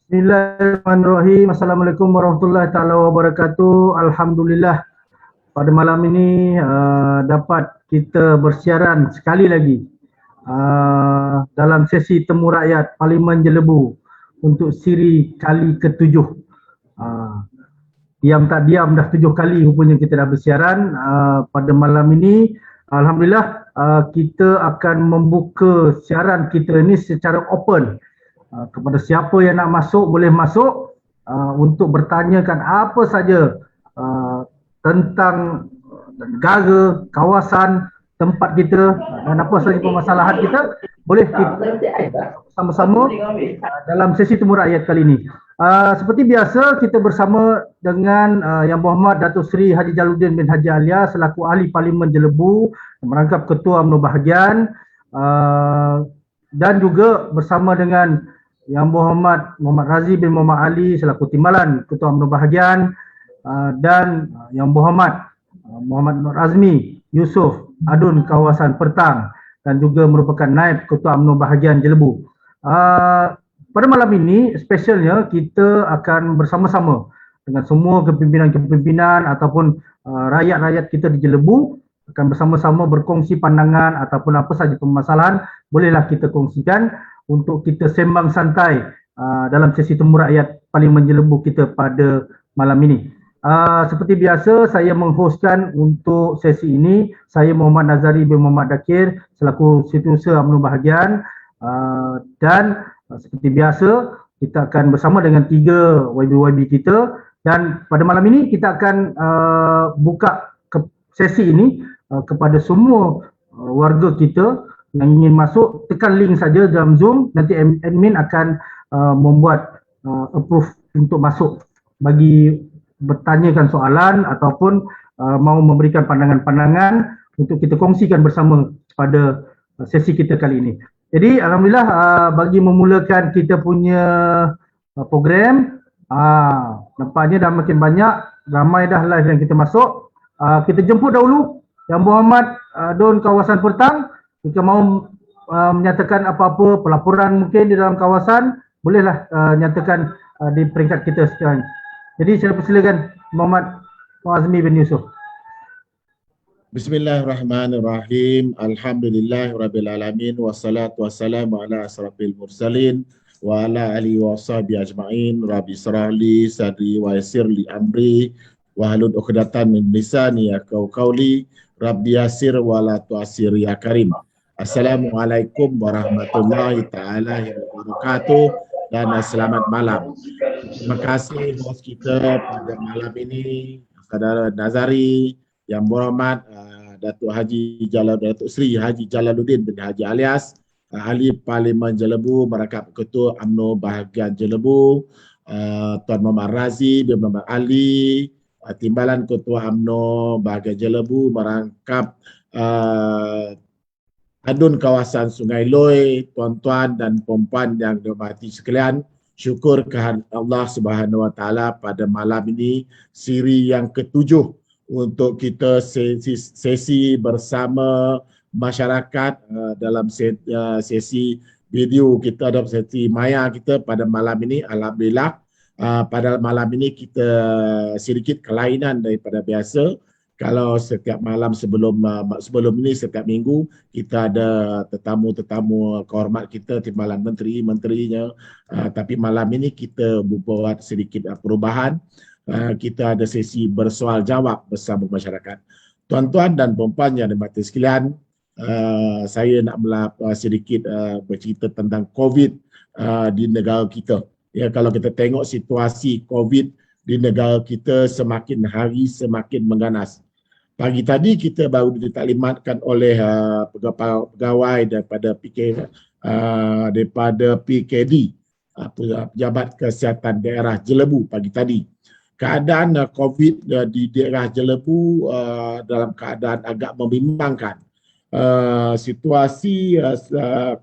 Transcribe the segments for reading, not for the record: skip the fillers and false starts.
Bismillahirrahmanirrahim. Assalamualaikum warahmatullahi taala wabarakatuh. Alhamdulillah pada malam ini dapat kita bersiaran sekali lagi dalam sesi temu rakyat Parlimen Jelebu untuk siri kali ke-7. Diam tak diam dah 7 kali rupanya kita dah bersiaran pada malam ini. Alhamdulillah kita akan membuka siaran kita ini secara open. Kepada siapa yang nak masuk boleh masuk untuk bertanyakan apa saja tentang negara, kawasan, tempat kita dan apa saja permasalahan kita boleh kita sama-sama dalam sesi temu rakyat kali ini. Seperti biasa kita bersama dengan Yang Berhormat Datuk Seri Haji Jalaluddin bin Haji Alias selaku Ahli Parlimen Jelebu merangkap Ketua UMNO Bahagian dan juga bersama dengan Yang Berhormat Muhammad Razi bin Muhammad Ali selaku Timbalan Ketua UMNO Bahagian dan Yang Berhormat Muhammad Nur Azmi Yusof Adun Kawasan Pertang dan juga merupakan Naib Ketua UMNO Bahagian Jelebu. Pada malam ini spesialnya kita akan bersama-sama dengan semua kepimpinan-kepimpinan ataupun rakyat-rakyat kita di Jelebu akan bersama-sama berkongsi pandangan ataupun apa saja permasalahan bolehlah kita kongsikan untuk kita sembang santai dalam sesi temu rakyat Parlimen Jelebu kita pada malam ini. Seperti biasa saya menghostkan untuk sesi ini, saya Muhammad Nazari bin Muhammad Dakir selaku Setiausaha UMNO Bahagian dan seperti biasa kita akan bersama dengan 3 YB-YB kita dan pada malam ini kita akan buka sesi ini kepada semua warga kita yang ingin masuk, tekan link saja dalam Zoom, nanti admin akan membuat approve untuk masuk bagi bertanyakan soalan ataupun mau memberikan pandangan-pandangan untuk kita kongsikan bersama pada sesi kita kali ini. Jadi alhamdulillah bagi memulakan kita punya program, nampaknya dah makin banyak, ramai dah live yang kita masuk. Kita jemput dahulu Yang Berhormat Don Kawasan Pertang. Jika mau menyatakan apa-apa pelaporan mungkin di dalam kawasan, bolehlah nyatakan di peringkat kita sekarang. Jadi saya persilakan Muhammad Azmi bin Yusof. Bismillahirrahmanirrahim. Alhamdulillahirrabbilalamin. Wassalatu wassalamu ala asrafil mursalin wa ala alihi wa sahbihi ajma'in. Rabbi syrahli sadri wa yassirli amri wa halul 'uqdatam min lisani yafqahu qawli. Rabbi yassir wa la tu'assir ya karim. Assalamualaikum warahmatullahi taala wabarakatuh dan selamat malam. Terima kasih host kita pada malam ini, Saudara Nazari, Yang Berhormat Datuk Seri Haji Jalaluddin bin Haji Alias, Ahli Parlimen Jelebu, merangkap Ketua UMNO Bahagian Jelebu, Tuan Muhammad Razi bin Muhammad Ali, Timbalan Ketua UMNO Bahagian Jelebu, merangkap Adun Kawasan Sungai Loi, tuan-tuan dan puan-puan yang dihormati sekalian, syukur kehadirat Allah Subhanahu Wa Taala pada malam ini siri yang ke-7 untuk kita sesi bersama masyarakat dalam sesi video kita dalam sesi maya kita pada malam ini. Alhamdulillah pada malam ini kita sedikit kelainan daripada biasa. Kalau setiap malam sebelum ini setiap minggu kita ada tetamu-tetamu kehormat kita, timbalan menteri-menterinya, tapi malam ini kita buat sedikit perubahan. Kita ada sesi bersoal jawab bersama masyarakat. Tuan-tuan dan puan-puan yang dimati sekalian, saya nak sedikit bercerita tentang COVID di negara kita. Ya, kalau kita tengok situasi COVID di negara kita semakin hari semakin mengganas. Pagi tadi kita baru ditaklimatkan oleh pegawai daripada PKD, Pejabat Kesihatan Daerah Jelebu pagi tadi. Keadaan COVID di daerah Jelebu dalam keadaan agak membimbangkan. Situasi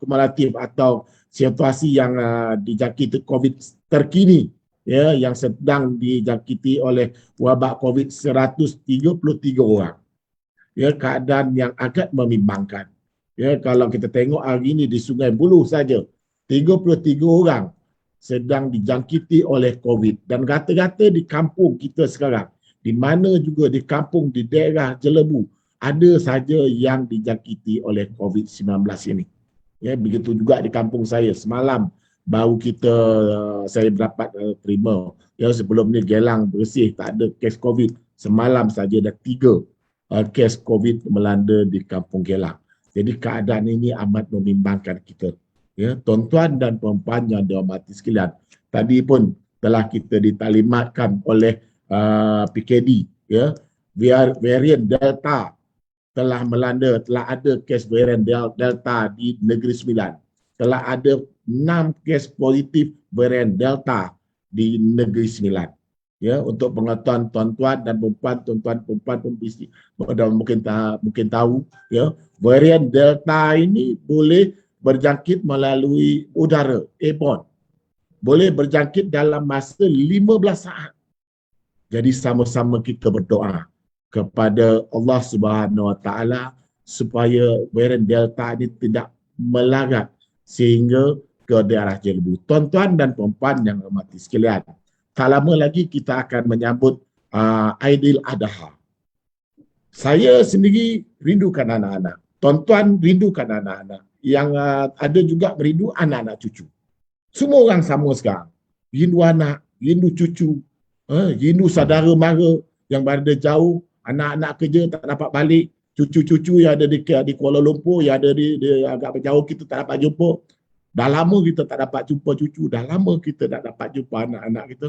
kumulatif atau situasi yang dijangkiti COVID terkini, ya, yang sedang dijangkiti oleh wabak COVID 133 orang. Ya, keadaan yang agak membimbangkan. Ya, kalau kita tengok hari ini di Sungai Buloh saja 33 orang sedang dijangkiti oleh COVID. Dan rata-rata di kampung kita sekarang, di mana juga di kampung di daerah Jelebu, ada saja yang dijangkiti oleh COVID-19 ini. Ya, begitu juga di kampung saya. Semalam baru saya dapat terima. Ya, sebelum ni Gelang bersih, tak ada kes COVID. Semalam saja ada 3 kes COVID melanda di kampung Gelang. Jadi keadaan ini amat membimbangkan kita. Ya, tuan-tuan dan puan-puan yang dihormati sekalian, tadi pun telah kita ditalimatkan oleh PKD, ya, varian Delta telah melanda, telah ada kes varian Delta di Negeri Sembilan. Telah ada 6 kes positif varian Delta di Negeri Sembilan. Ya, untuk pengetahuan tuan-tuan dan puan-puan, tuan-tuan puan-puan mungkin tahu, ya, varian Delta ini boleh berjangkit melalui udara, airborne. Boleh berjangkit dalam masa 15 saat. Jadi sama-sama kita berdoa kepada Allah Subhanahu Wa Taala supaya varian Delta ini tidak melarat sehingga ke daerah Jelebu. Tuan-tuan dan puan-puan yang hormati sekalian, tak lama lagi kita akan menyambut Aidiladha. Saya sendiri rindukan anak-anak. Tuan-tuan rindukan anak-anak. Yang ada juga merindu anak-anak cucu. Semua orang sama sekarang. Rindu anak, rindu cucu, rindu saudara mara yang berada jauh, anak-anak kerja tak dapat balik, cucu-cucu yang ada di Kuala Lumpur, yang ada di agak jauh kita tak dapat jumpa. Dah lama kita tak dapat jumpa cucu, dah lama kita tak dapat jumpa anak-anak kita.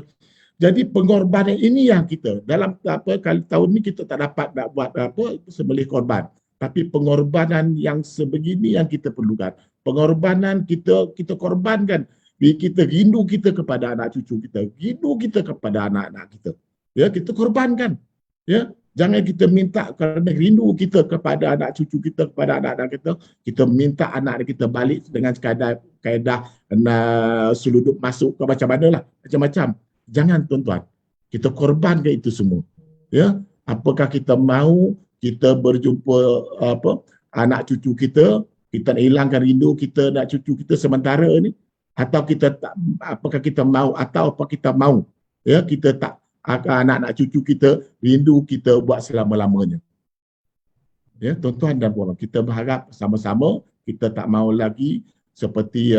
Jadi pengorbanan ini yang kita dalam kali tahun ni kita tak dapat nak buat sembelih korban. Tapi pengorbanan yang sebegini yang kita perlukan. Pengorbanan kita korbankan. Kita rindu kita kepada anak cucu kita, rindu kita kepada anak-anak kita. Ya, kita korbankan. Ya, jangan kita minta kerana rindu kita kepada anak cucu kita, kepada anak-anak kita minta anak kita balik dengan kaedah seluduk masuk ke macam mana lah, macam-macam. Jangan tuan-tuan, kita korbankan itu semua. Ya, apakah kita mahu kita berjumpa anak cucu kita hilangkan rindu kita nak cucu kita sementara ni, atau kita tak, apakah kita mahu atau apa kita mahu, ya, kita tak anak-anak cucu kita rindu kita buat selama-lamanya. Ya, tuan-tuan dan puan-puan, kita berharap sama-sama kita tak mahu lagi seperti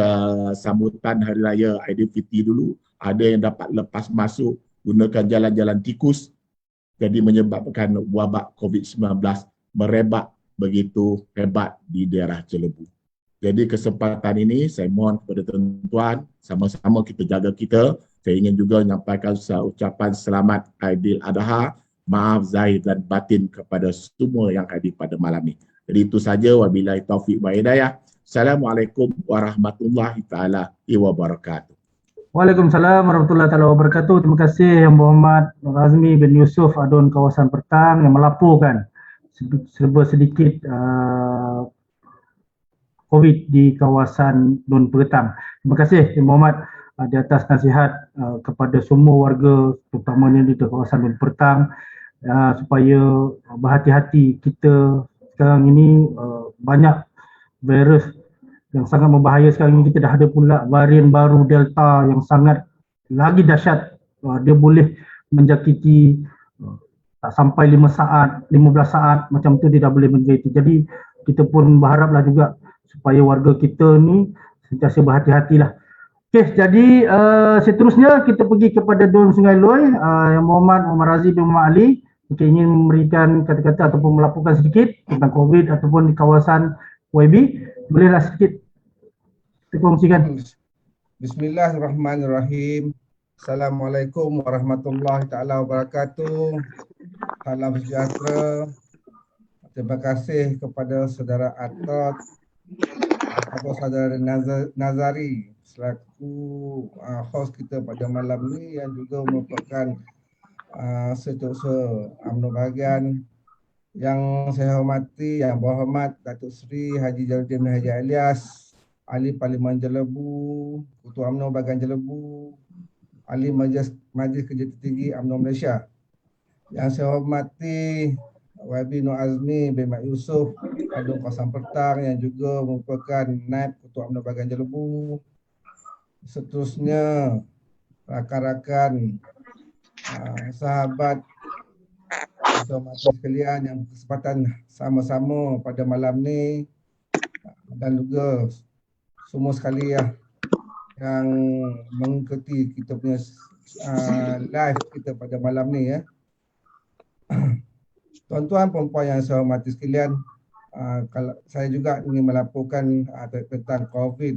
sambutan hari raya Aidilfitri dulu, ada yang dapat lepas masuk gunakan jalan-jalan tikus, jadi menyebabkan wabak COVID-19 merebak begitu hebat di daerah Jelebu. Jadi kesempatan ini saya mohon kepada tuan-tuan, sama-sama kita jaga kita. Saya ingin juga menyampaikan ucapan selamat Aidiladha, maaf zahir dan batin kepada semua yang hadir pada malam ini. Jadi itu saja, wabillahi taufiq wa hidayah. Assalamualaikum warahmatullahi taala wabarakatuh. Waalaikumsalam warahmatullahi taala wabarakatuh. Terima kasih Yang Berhormat Razmi bin Yusuf Adun Kawasan Pertang yang melaporkan serba sedikit COVID di kawasan Dun Pertang. Terima kasih Yang Berhormat di atas nasihat kepada semua warga, terutamanya di kawasan Dun Pertang, supaya berhati-hati. Kita sekarang ini banyak virus yang sangat membahaya sekarang ini. Kita dah ada pula varian baru Delta yang sangat lagi dahsyat. Dia boleh menjangkiti tak sampai 5 saat, 15 saat macam tu dia dah boleh menjangkiti. Jadi kita pun berharaplah juga supaya warga kita ni sentiasa berhati-hatilah. Okey, jadi seterusnya kita pergi kepada Dun Sungai Loi, Yang Berhormat Muhammad Razif bin Muhammad Ali. Kita ingin memberikan kata-kata ataupun melaporkan sedikit tentang COVID ataupun di kawasan YB. Bolehlah sedikit kongsikan. Bismillahirrahmanirrahim. Assalamualaikum warahmatullahi taala wabarakatuh. Salam sejahtera. Terima kasih kepada saudara Atot atau saudara Nazari selaku host kita pada malam ni, yang juga merupakan Setiausaha UMNO bahagian. Yang saya hormati, Yang Berhormat Datuk Seri Haji Jaludin bin Haji Alias, Ahli Parlimen Jelebu, Ketua UMNO Bahagian Jelebu, Ahli Majlis Kerja Tertinggi UMNO Malaysia. Yang saya hormati YB Nur Azmi bin Mat Yusof Adun Kawasan Pertang, yang juga merupakan Naib Ketua UMNO Bahagian Jelebu. seterusnya rakan-rakan, sahabat atau mata sekalian yang berkesempatan sama-sama pada malam ni, dan juga semua sekali yang mengikuti kita punya live kita pada malam ni ya. Tuan-tuan perempuan yang saya hormati sekalian, kalau saya juga ingin melaporkan tentang COVID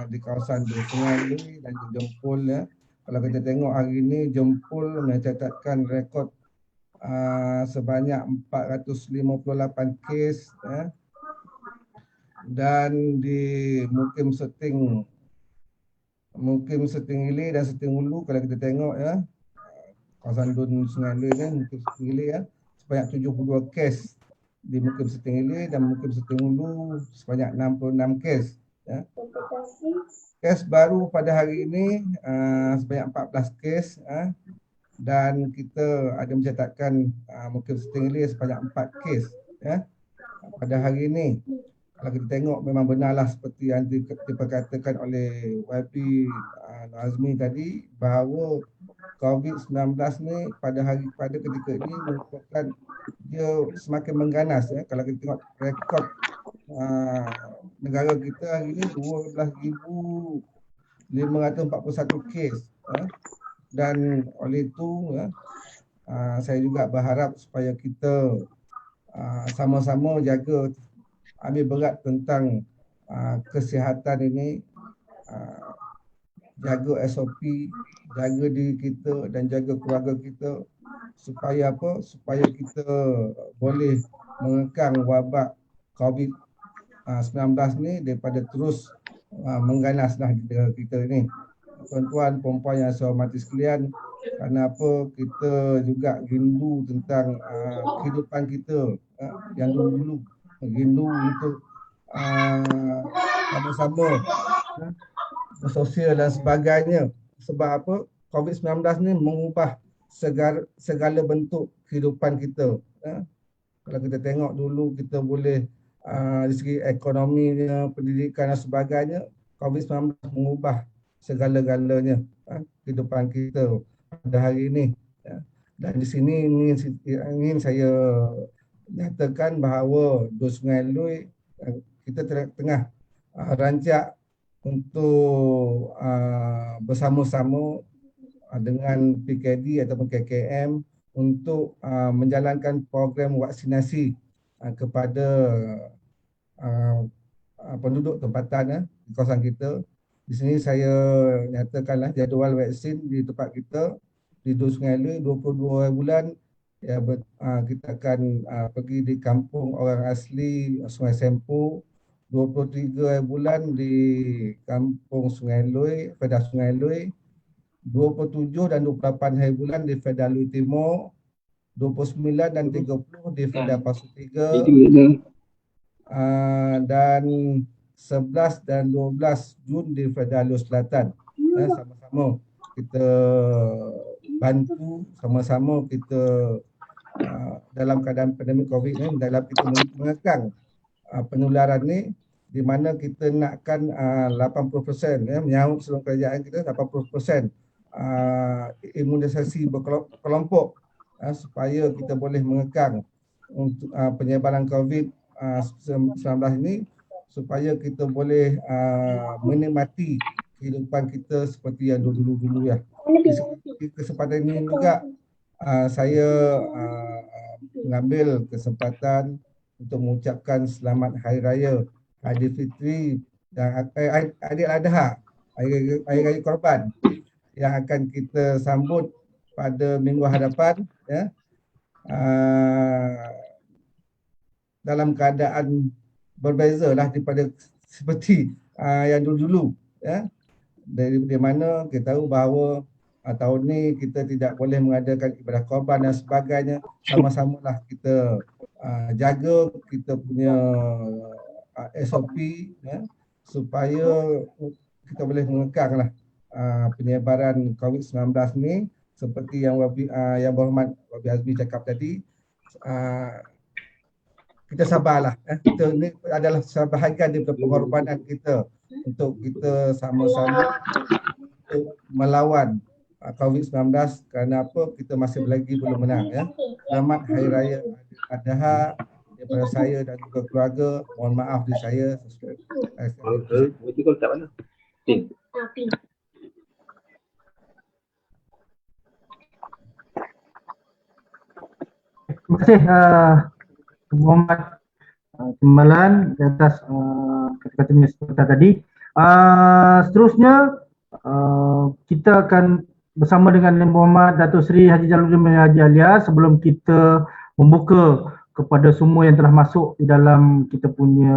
di kawasan Sungai Lui dan di Jempol ya. Kalau kita tengok hari ini Jempol mencatatkan rekod sebanyak 458 kes ya. Dan di Mukim Seting Ili dan Seting Ulu, kalau kita tengok ya, kawasan Dun Sungai Lui ni Mukim Seting Ili ya, sebanyak 72 kes di Mukim Seting Ili, dan Mukim Seting Ulu sebanyak 66 kes ya. Kes baru pada hari ini sebanyak 14 kes dan kita ada mencatatkan Mukim Seting Ili sebanyak 4 kes ya pada hari ini. Kalau kita tengok memang benarlah seperti yang diperkatakan oleh YB Azmi tadi, bahawa COVID-19 ni pada ketika ini merupakan dia semakin mengganas ya. Kalau kita tengok rekod negara kita hari ini 12,541 kes dan oleh itu saya juga berharap supaya kita sama-sama jaga, ambil berat tentang kesihatan ini, jaga SOP, jaga diri kita dan jaga keluarga kita supaya apa? Supaya kita boleh mengekang wabak COVID-19 ni daripada terus mengganaslah di negara kita ini. Tuan-tuan, perempuan yang saya hormati sekalian, kenapa kita juga rindu tentang kehidupan kita yang dulu-dulu, rindu untuk sama-sama bersosial dan sebagainya. Sebab apa? COVID-19 ni mengubah segala bentuk kehidupan kita. Kalau kita tengok dulu, kita boleh dari segi ekonominya, pendidikan dan sebagainya, COVID-19 mengubah segala-galanya kehidupan kita pada hari ini. Dan di sini ingin saya nyatakan bahawa Dun Sungai Lui kita tengah rancak untuk bersama-sama dengan PKD ataupun KKM untuk menjalankan program vaksinasi kepada penduduk tempatan di kawasan kita. Di sini saya nyatakanlah jadual vaksin di tempat kita di Dun Sungai Lui 22 bulan ya, kita akan pergi di kampung orang asli Sungai Sempu, 23 bulan di kampung Sungai Lui, Fedah Sungai Lui, 27 dan 28 hari bulan di Fedah Lui Timur, 29 dan 30 di Fedah Pasu 3, dan 11 dan 12 Jun di Fedah Lui Selatan. Sama-sama kita bantu, sama-sama kita dalam keadaan pandemik COVID ni, dalam kita mengekang penularan ni, di mana kita nakkan 80% ya, menyahut seluruh kerajaan kita 80% imunisasi berkelompok supaya kita boleh mengekang untuk penyebaran COVID-19 ini, supaya kita boleh menikmati kehidupan kita seperti yang dulu-dulu ya. Di kesempatan ini juga saya mengambil kesempatan untuk mengucapkan selamat Hari Raya Aidilfitri dan Aidiladha, Hari Raya Korban yang akan kita sambut pada minggu hadapan ya. Dalam keadaan berbezalah daripada seperti yang dulu-dulu ya. Dari mana kita tahu bahawa tahun ni kita tidak boleh mengadakan ibadah korban dan sebagainya. Sama-samalah kita jaga kita punya SOP ya, supaya kita boleh mengekanglah penyebaran COVID-19 ni seperti yang berhormat Wabi Azmi cakap tadi. Kita sabarlah. Kita ni adalah sebahagian daripada pengorbanan kita untuk kita sama-sama untuk melawan COVID-19 kerana apa? Kita masih lagi belum menang ya. Selamat Hari Raya Adha daripada saya dan juga keluarga. Mohon maaf dari saya. Terima kasih Muhammad Timbalan di atas kata-katanya seperti tadi. Seterusnya kita akan bersama dengan Muhammad Datuk Seri Haji Jalaluddin bin Haji Alias sebelum kita membuka kepada semua yang telah masuk di dalam kita punya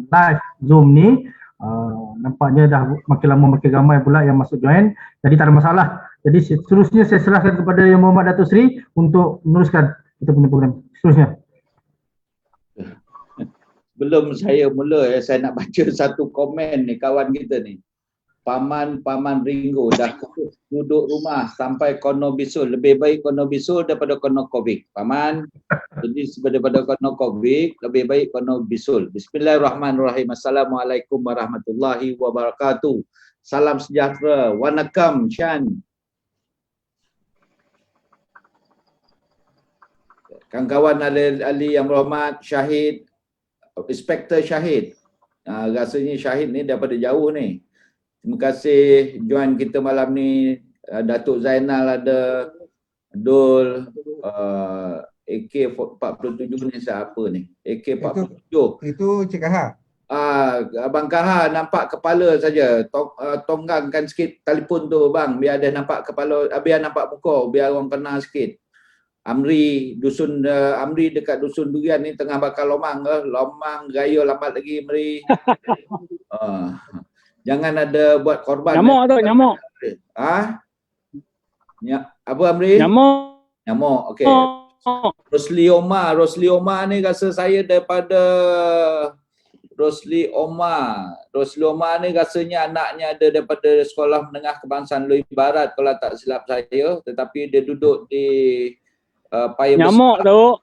live Zoom ni. Nampaknya dah makin lama makin ramai pula yang masuk join, jadi tak ada masalah. Jadi seterusnya saya serahkan kepada Yang Muhammad Datuk Seri untuk meneruskan kita punya program seterusnya. Belum saya mula, saya nak baca satu komen ni kawan kita ni. Paman Ringo dah duduk rumah sampai kono bisul. Lebih baik kono bisul daripada kono covid. Paman, jadi daripada kono covid, lebih baik kono bisul. Bismillahirrahmanirrahim. Assalamualaikum warahmatullahi wabarakatuh. Salam sejahtera. Wanakam, Shan. Kawan-kawan Ali yang berhormat, Syahid, Inspektor Syahid. Rasanya Syahid ni daripada jauh ni. Terima kasih join kita malam ni. Datuk Zainal ada, Dul, AK47 ni siapa ni? AK47. Itu Cik Kaha. Abang Kaha nampak kepala saja. Tonggangkan sikit telefon tu bang, biar dia nampak kepala, biar nampak muka, biar orang kenal sikit. Amri dekat dusun durian ni tengah bakar lomang ke? Lomang gaya lambat lagi Amri. Jangan ada buat korban. Nyamuk tu, nyamuk. Apa Amri? Nyamuk, okey. Rosli Omar ni rasa saya daripada Rosli Omar ni rasanya anaknya ada daripada Sekolah Menengah Kebangsaan Lui Barat kalau tak silap saya, tetapi dia duduk di Paya Nyamuk Besar. tu.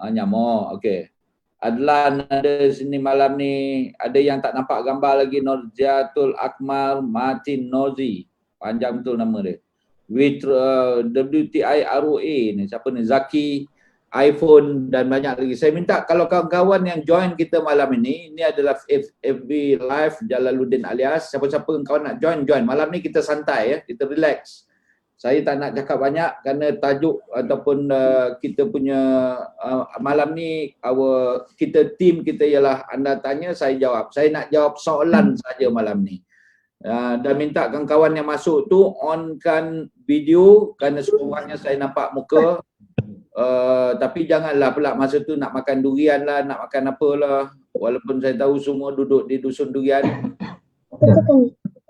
Nyamuk, okey. Adlan ada sini malam ni. Ada yang tak nampak gambar lagi. Norziatul Akmal Martin Nozi. Panjang betul nama dia. With WTI ROA ni. Siapa ni? Zaki, iPhone dan banyak lagi. Saya minta kalau kawan-kawan yang join kita malam ini adalah FB Live Jalaluddin Alias. Siapa-siapa kawan nak join. Malam ni kita santai ya. Kita relax. Saya tak nak cakap banyak kerana tajuk ataupun kita punya malam ni kita tim kita ialah anda tanya saya jawab. Saya nak jawab soalan saja malam ni. Dan minta kawan-kawan yang masuk tu onkan video kerana sekurang-kurangnya saya nampak muka. Tapi janganlah pula masa tu nak makan durian lah, nak makan apalah. Walaupun saya tahu semua duduk di dusun durian.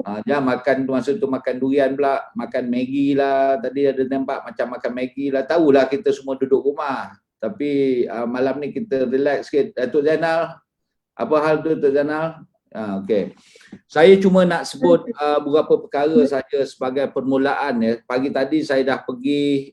Jangan makan masa tu makan durian pula, makan Maggi lah. Tadi ada nampak macam makan Maggi lah. Tahulah kita semua duduk rumah. Tapi malam ni kita relax sikit. Datuk Zainal, apa hal tu Datuk Zainal? Okey. Saya cuma nak sebut beberapa perkara saja sebagai permulaan ya. Pagi tadi saya dah pergi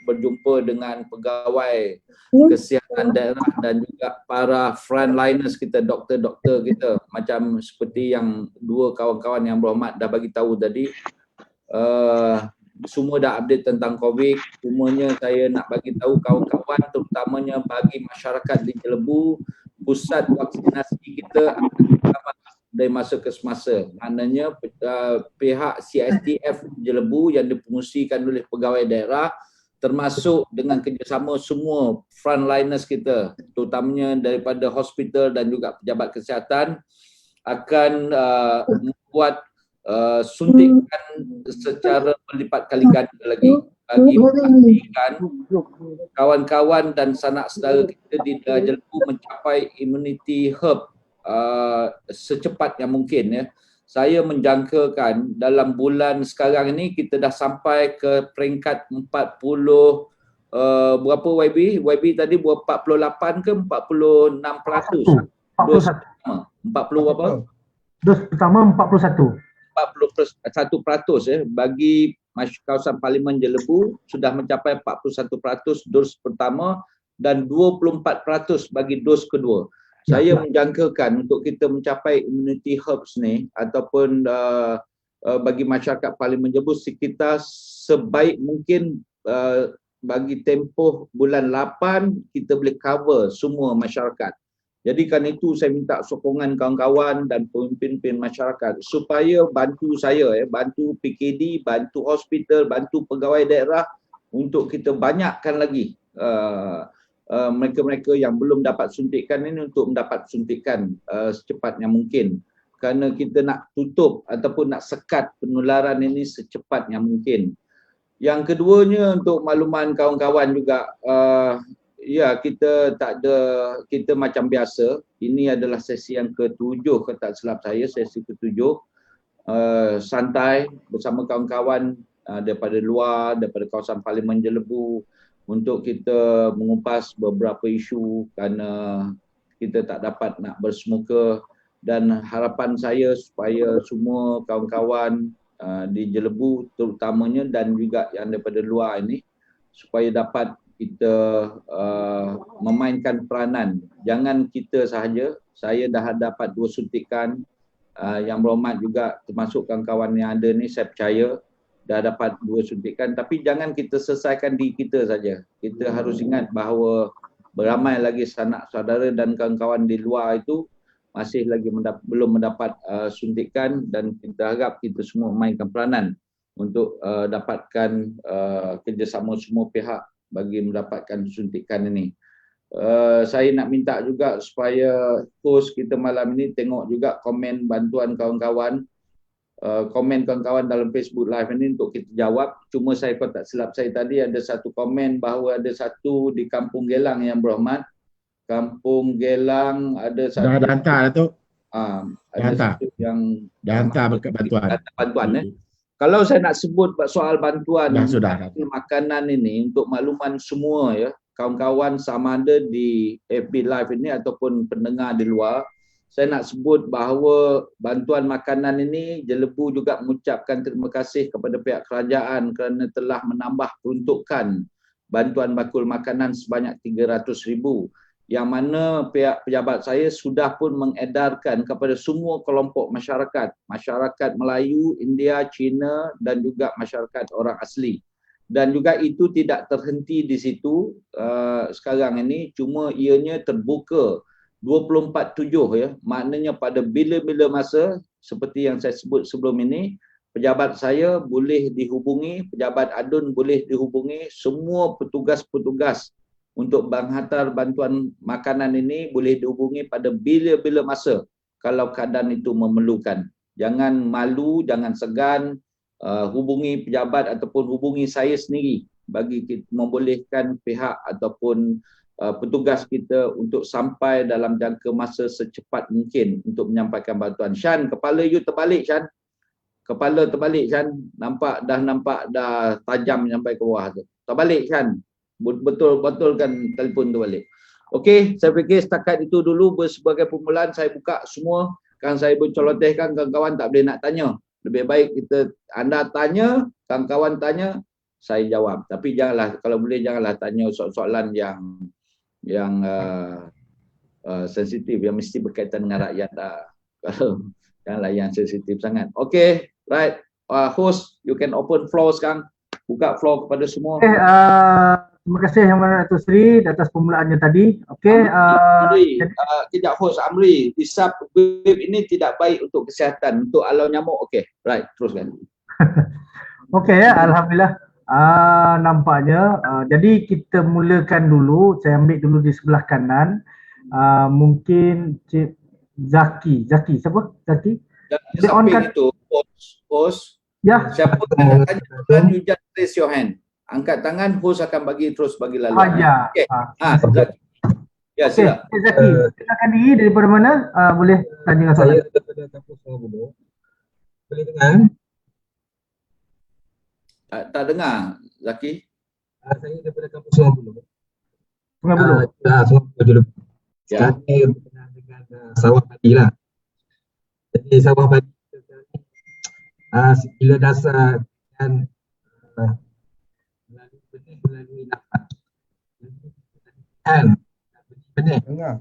berjumpa dengan pegawai kesihatan daerah dan juga para frontliners kita, doktor-doktor kita, macam seperti yang dua kawan-kawan yang berhormat dah bagi tahu tadi. Semua dah update tentang COVID. Semuanya saya nak bagi tahu kawan-kawan, terutamanya bagi masyarakat di Jelebu, pusat vaksinasi kita akan ditambah dari masa ke semasa. Maknanya pihak CSTF Jelebu yang dipengusikan oleh pegawai daerah termasuk dengan kerjasama semua frontliners kita, terutamanya daripada hospital dan juga pejabat kesihatan, akan membuat suntikan secara berlipat kali ganda lagi bagi memastikan kawan-kawan dan sanak saudara kita di Jelebu mencapai immunity herd secepat yang mungkin ya. Saya menjangkakan dalam bulan sekarang ini kita dah sampai ke peringkat 40 berapa YB? YB tadi buat 48 ke 46%? 40 berapa? Dos pertama 41% ya. Bagi kawasan Parlimen Jelebu sudah mencapai 41% dos pertama dan 24% bagi dos kedua. Saya menjangkakan untuk kita mencapai immunity herbs ni ataupun bagi masyarakat Parlimen Jelebu sekitar sebaik mungkin bagi tempoh bulan 8 kita boleh cover semua masyarakat. Jadi kan itu saya minta sokongan kawan-kawan dan pemimpin-pemimpin masyarakat supaya bantu saya, bantu PKD, bantu hospital, bantu pegawai daerah untuk kita banyakkan lagi mereka-mereka yang belum dapat suntikan ini untuk mendapat suntikan secepatnya mungkin. Kerana kita nak tutup ataupun nak sekat penularan ini secepatnya mungkin. Yang keduanya untuk makluman kawan-kawan juga, ya kita tak ada, kita macam biasa. Ini adalah sesi yang ke-7 kalau tak silap saya, sesi ke-7. Santai bersama kawan-kawan daripada luar, daripada kawasan Parlimen Jelebu untuk kita mengupas beberapa isu kerana kita tak dapat nak bersemuka, dan harapan saya supaya semua kawan-kawan di Jelebu terutamanya dan juga yang daripada luar ini supaya dapat kita memainkan peranan. Jangan kita sahaja, saya dah dapat 2 suntikan, yang berhormat juga termasuk kawan-kawan yang ada ni, saya percaya dah dapat 2 suntikan, tapi jangan kita selesaikan diri kita saja. Kita harus ingat bahawa beramai lagi sanak saudara dan kawan-kawan di luar itu masih lagi belum mendapat suntikan, dan kita harap kita semua memainkan peranan untuk dapatkan kerjasama semua pihak bagi mendapatkan suntikan ini. Saya nak minta juga supaya host kita malam ini tengok juga komen bantuan kawan-kawan, komen kawan-kawan dalam Facebook Live ini untuk kita jawab. Cuma saya kalau tak silap saya tadi ada satu komen bahawa ada satu di Kampung Gelang yang berhormat. Kampung Gelang ada satu. Dah hantar dah tu. Ada satu yang dah hantar bantuan. Kalau saya nak sebut soal bantuan sudah. makanan ini untuk makluman semua ya, kawan-kawan sama ada di FB Live ini ataupun pendengar di luar, saya nak sebut bahawa bantuan makanan ini Jelebu juga mengucapkan terima kasih kepada pihak kerajaan kerana telah menambah peruntukan bantuan bakul makanan sebanyak 300,000, yang mana pihak pejabat saya sudah pun mengedarkan kepada semua kelompok masyarakat, masyarakat Melayu, India, Cina dan juga masyarakat orang asli. Dan juga itu tidak terhenti di situ sekarang ini, cuma ianya terbuka 24/7 ya. Maknanya pada bila-bila masa seperti yang saya sebut sebelum ini, pejabat saya boleh dihubungi, pejabat adun boleh dihubungi, semua petugas-petugas untuk menghantar bantuan makanan ini boleh dihubungi pada bila-bila masa kalau keadaan itu memerlukan. Jangan malu, jangan segan, hubungi pejabat ataupun hubungi saya sendiri bagi kita membolehkan pihak ataupun petugas kita untuk sampai dalam jangka masa secepat mungkin untuk menyampaikan bantuan. Shan, kepala you terbalik Shan. Kepala terbalik Shan. Nampak dah tajam sampai ke bawah tu. Terbalik Shan. Betul-betulkan telefon tu balik. Okey, saya fikir setakat itu dulu sebagai permulaan. Saya buka semua. Kan saya bercolotehkan kawan-kawan tak boleh nak tanya. Lebih baik anda tanya, kawan-kawan tanya, saya jawab. Tapi janganlah, kalau boleh janganlah tanya soalan yang sensitif, yang mesti berkaitan dengan rakyat. Kalau janganlah yang sensitif sangat. Okay, right. Host, you can open floor sekarang. Buka floor kepada semua. Okay, terima kasih Yang Mana Datuk Seri atas permulaannya tadi. Okay. Kejap host Amri, isap wave ini tidak baik untuk kesihatan, untuk alau nyamuk. Okay, right. Teruskan. Okay, Alhamdulillah. Nampaknya jadi kita mulakan dulu. Saya ambil dulu di sebelah kanan. Mungkin Cik Zaki siapa? Zaki? Sampai itu host. Ya. Siapa yang nak tanya, you just raise your hand. Angkat tangan, host akan bagi lalu. Ya. Okay. Zaki. Ya, sila. Okay, Zaki. Silakan diri daripada mana? Boleh tanya soalan. Saya daripada kampus Sungai. Boleh dengar? Tak dengar, Zaki. Saya daripada kampus Sungai Buloh. Sungai Buloh. Sungai Buloh. Ya. Saya berkenaan dengan sawah padi lah. Jadi sawah padi bila dasar dan melalui nafas. Benih. Dengar.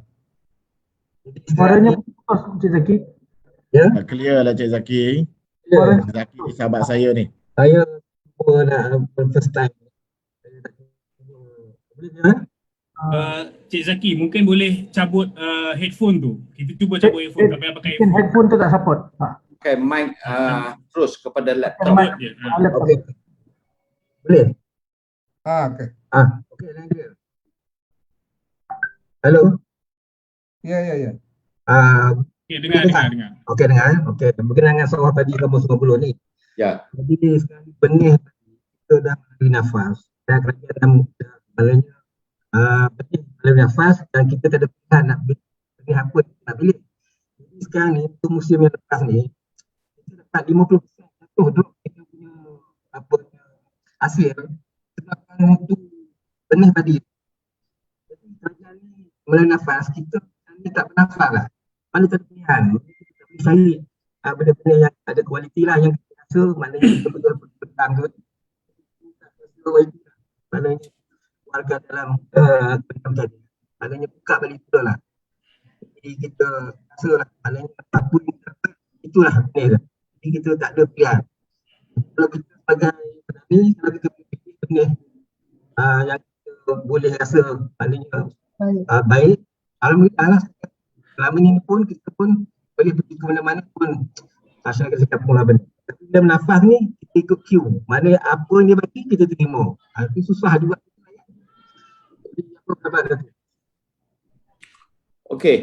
Jadi Suaranya sekarang ni, putus Encik Zaki. ya, Dah clear lah Cik Zaki. ya, Suaranya Cik Zaki sahabat saya ni. saya cuba nak first time. Saya tak cuba. Boleh ya? Cik Zaki, mungkin boleh cabut headphone tu. Kita cuba cabut headphone, tak payah pakai mungkin headphone. headphone tu tak support. Pakai mic terus kepada laptop. Cabut je. Laptop. Okey. Boleh? Okey. Okey, line dia. Hello? Ya. Okay, dengar. Okey, dengar. Okey, berkenaan dengan soal tadi kamu semua belum ni. Ya. Jadi sekarang ni benih kita dah melalui nafas. Dan kerajaan dah mudah. Maknanya benih melalui nafas dan kita tak ada pilihan nak benih apa nak pilih. Jadi sekarang ni untuk musim yang lepas ni kita dapat 50% jatuh tu kita punya apa hasil sebabkan untuk benih padi. Jadi kerajaan ni melalui nafas kita ni tak bernafas lah. Mana tak ada pilihan. Kita tak boleh cari benda-benda yang ada kualiti lah yang kita rasa maknanya betul-betul petang tu. Maknanya warga dalam benda tadi. Maknanya buka balik betul lah. Jadi kita rasa lah maknanya apa yang kita dapat itulah benih lah. Jadi kita tak ada pilihan. Kalau kita sebagai petani, kalau kita pilih benih yang kita boleh rasa maknanya baik, alhamdulillah lah. Selama ni pun kita pun boleh pergi ke mana-mana pun saya akan cakap pun lah benda. Tapi dalam nafas ni kita ikut queue. Mana apa yang dia bagi kita terima. Itu susah juga. Jadi apa khabar tu? Okey.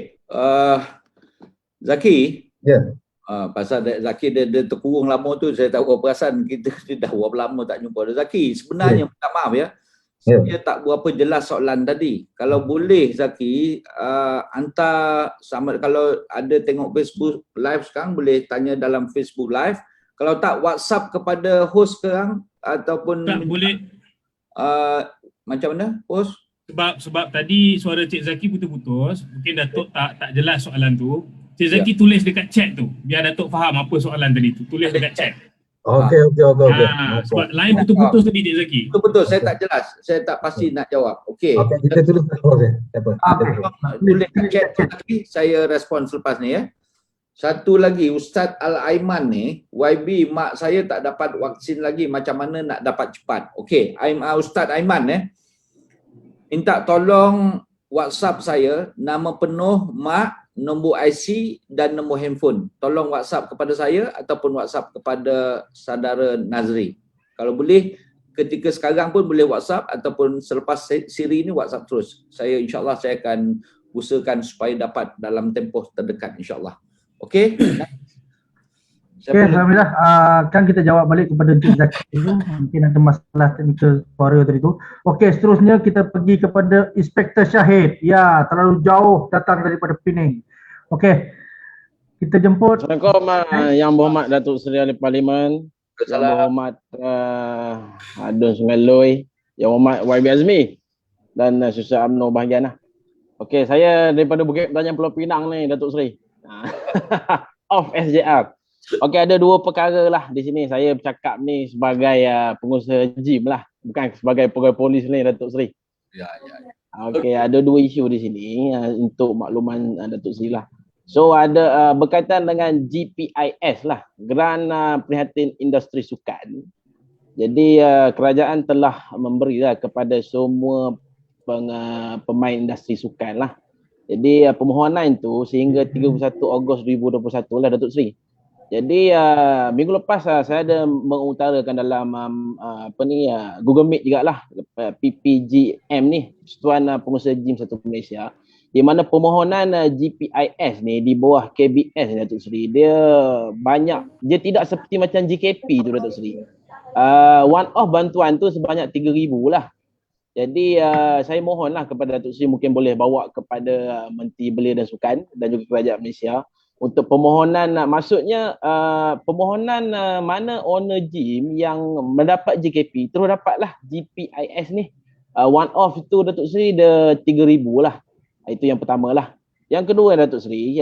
Zaki. Ya. Pasal Zaki dia terkurung lama tu, saya tak tahu perasan kita dah berapa lama tak jumpa. Zaki, sebenarnya minta maaf ya. Saya tak berapa jelas soalan tadi. Kalau boleh Zaki, hantar sama, kalau ada tengok Facebook live sekarang boleh tanya dalam Facebook live. Kalau tak, WhatsApp kepada host sekarang ataupun Tak boleh. Macam mana host? Sebab tadi suara Cik Zaki putus-putus, mungkin Datuk tak jelas soalan tu. Cik Zaki tulis dekat chat tu, biar Datuk faham apa soalan tadi tu. Tulis dekat chat. Okey. Sebab line putus-putus tadi Cik Zaki. Betul, saya tak jelas. Saya tak pasti nak jawab. Okey. Okey, kita tulis terus ya. Apa? Tulis kat chat tu lagi, saya respon selepas ni ya. Satu lagi, Ustaz Al-Aiman ni, YB mak saya tak dapat vaksin lagi, macam mana nak dapat cepat? Okey, Ustaz Aiman minta tolong WhatsApp saya, nama penuh, mak, nombor IC dan nombor handphone. Tolong WhatsApp kepada saya ataupun WhatsApp kepada saudara Nazri. Kalau boleh, ketika sekarang pun boleh WhatsApp ataupun selepas siri ni WhatsApp terus. InsyaAllah saya akan usahakan supaya dapat dalam tempoh terdekat insyaAllah. Okey? Okey, alhamdulillah. Kan kita jawab balik kepada Encik Zaki tu. Mungkin ada masalah teknikal suara tadi tu. Okey, seterusnya kita pergi kepada Inspektor Syahid. Ya, terlalu jauh datang daripada Pening. Okey, kita jemput. Assalamualaikum Yang Berhormat Datuk Seri Ahli Parlimen, Yang Berhormat Adun Sungai Loi, Yang Berhormat YB Azmi dan Susah UMNO bahagian lah. Okey, saya daripada Bukit Bertanyaan Pulau Pinang ni Datuk Seri. Off SJR. Okey, ada dua perkara lah di sini. Saya bercakap ni sebagai pengusaha gym lah, bukan sebagai pegawai polis ni Datuk Seri. Ya. Okey, ada dua isu di sini untuk makluman Datuk Seri lah. So ada berkaitan dengan GPIS lah, Geran Prihatin Industri Sukan. Jadi kerajaan telah memberilah kepada semua pemain industri sukan lah. Jadi permohonan itu sehingga 31 Ogos 2021 lah Datuk Seri. Jadi minggu lepas saya ada mengutarakan dalam Google Meet jugalah, PPGM ni, Persatuan Pengusaha Gym Satu Malaysia, di mana permohonan GPIS ni di bawah KBS ni Datuk Seri, dia banyak, dia tidak seperti macam JKP tu Datuk Seri. One off bantuan tu sebanyak 3,000 lah. Jadi saya mohonlah kepada Datuk Seri mungkin boleh bawa kepada Menteri Belia dan Sukan dan juga Kerajaan Malaysia untuk permohonan, maksudnya permohonan mana owner gym yang mendapat JKP terus dapatlah GPIS ni. One off itu Datuk Seri dia 3,000 lah. Itu yang pertama lah. Yang kedua Datuk Seri,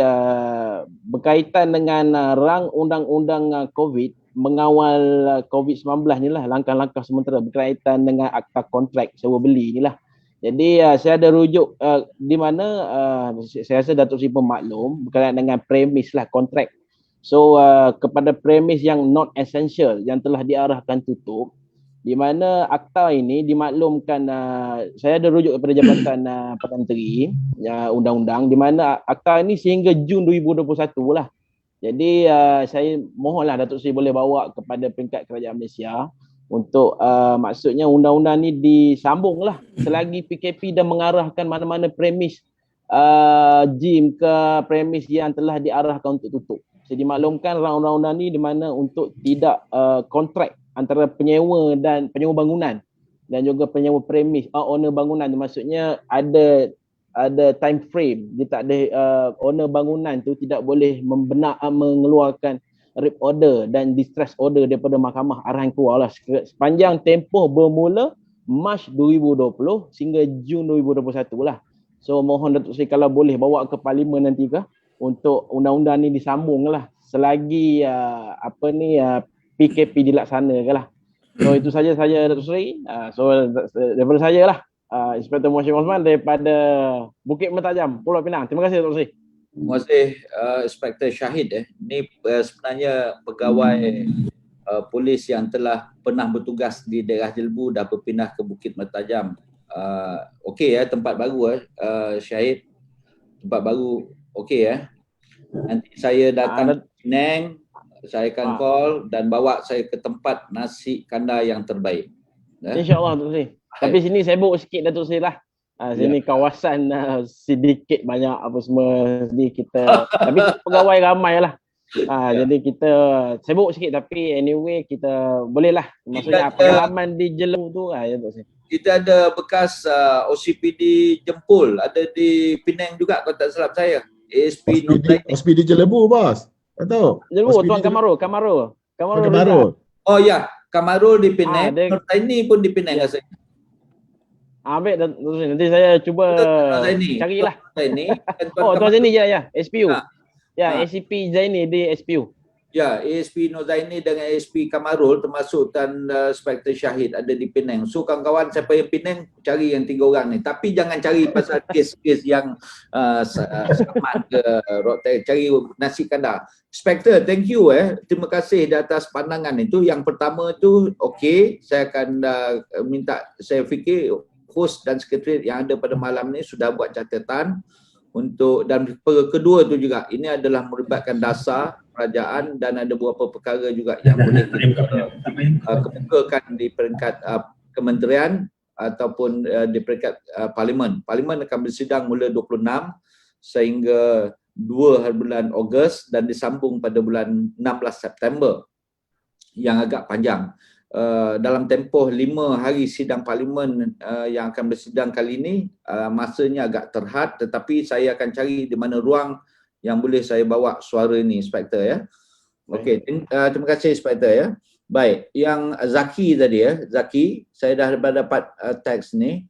berkaitan dengan rang undang-undang COVID, mengawal COVID-19 ni lah, langkah-langkah sementara berkaitan dengan akta kontrak sewa beli ni lah. Jadi saya ada rujuk di mana saya rasa Datuk Seri pun maklum berkaitan dengan premis lah, kontrak. So kepada premis yang not essential yang telah diarahkan tutup, di mana akta ini dimaklumkan, saya ada rujuk kepada Jabatan Perdana Menteri undang-undang, di mana akta ini sehingga Jun 2021 lah. Jadi saya mohonlah Datuk Seri boleh bawa kepada peringkat Kerajaan Malaysia untuk maksudnya undang-undang ni disambunglah selagi PKP dah mengarahkan mana-mana premis gym ke premis yang telah diarahkan untuk tutup. Jadi dimaklumkan undang-undang ni di mana untuk tidak kontrak antara penyewa dan penyewa bangunan dan juga penyewa premis, owner bangunan, maksudnya ada time frame. Dia tak ada owner bangunan tu tidak boleh mengeluarkan RIP order dan distress order daripada mahkamah, arahan keluar lah sepanjang tempoh bermula Mac 2020 sehingga Jun 2021 lah. So mohon Datuk Seri kalau boleh bawa ke Parlimen nanti ke untuk undang-undang ni disambung lah selagi PKP dilaksanakan lah. So itu saja saya Datuk Seri. So daripada saya lah, Inspektor Muhammad Osman daripada Bukit Mertajam, Pulau Pinang. Terima kasih Datuk Seri. Terima kasih Inspektor Syahid. Ini sebenarnya pegawai polis yang telah pernah bertugas di daerah Jelebu dah berpindah ke Bukit Mertajam. Okey tempat baru Syahid. Tempat baru okey Nanti saya datang ke Penang, saya akan call dan bawa saya ke tempat nasi kandar yang terbaik. InsyaAllah Datuk Seri. Tapi sini sibuk sikit Datuk Seri lah. Sini kawasan sedikit banyak apa semua ni kita, tapi pegawai ramai lah. Jadi kita sibuk sikit tapi anyway kita boleh lah. Maksudnya pengalaman di Jelebu tu ya Datuk Seri. Kita ada bekas OCPD Jempol, ada di Penang juga kalau tak silap saya. ASP OCPD Jelebu bos. Tak tahu. Jelebu Tuan Kamarul. Oh ya, Kamarul di Penang, Nurtaini pun di Penang rasanya. Ambil nanti saya cuba carilah. Tuan Zaini ya, SPU. ACP Zaini di SPU. Ya, ASP Nur Zaini dengan ASP Kamarul termasuk Tan Inspektor Syahid ada di Penang. So kawan-kawan siapa yang Penang cari yang 3 orang ni. Tapi jangan cari pasal kes-kes yang Samat ke Rotai, cari nasi kandar. Inspektor, thank you Terima kasih di atas pandangan itu. Yang pertama tu okey, saya akan saya fikir host dan sekretariat yang ada pada malam ni sudah buat catatan untuk, dan kedua tu juga ini adalah melibatkan dasar kerajaan dan ada beberapa perkara juga yang boleh kita kemukakan di peringkat kementerian ataupun di peringkat parlimen. Parlimen akan bersidang mula 26 sehingga 2 bulan Ogos dan disambung pada bulan 16 September yang agak panjang. Dalam tempoh 5 hari sidang parlimen yang akan bersidang kali ini, masanya agak terhad, tetapi saya akan cari di mana ruang yang boleh saya bawa suara ini, Inspektor Okey, terima kasih Inspektor Baik, yang Zaki tadi Zaki, saya dah dapat teks ni.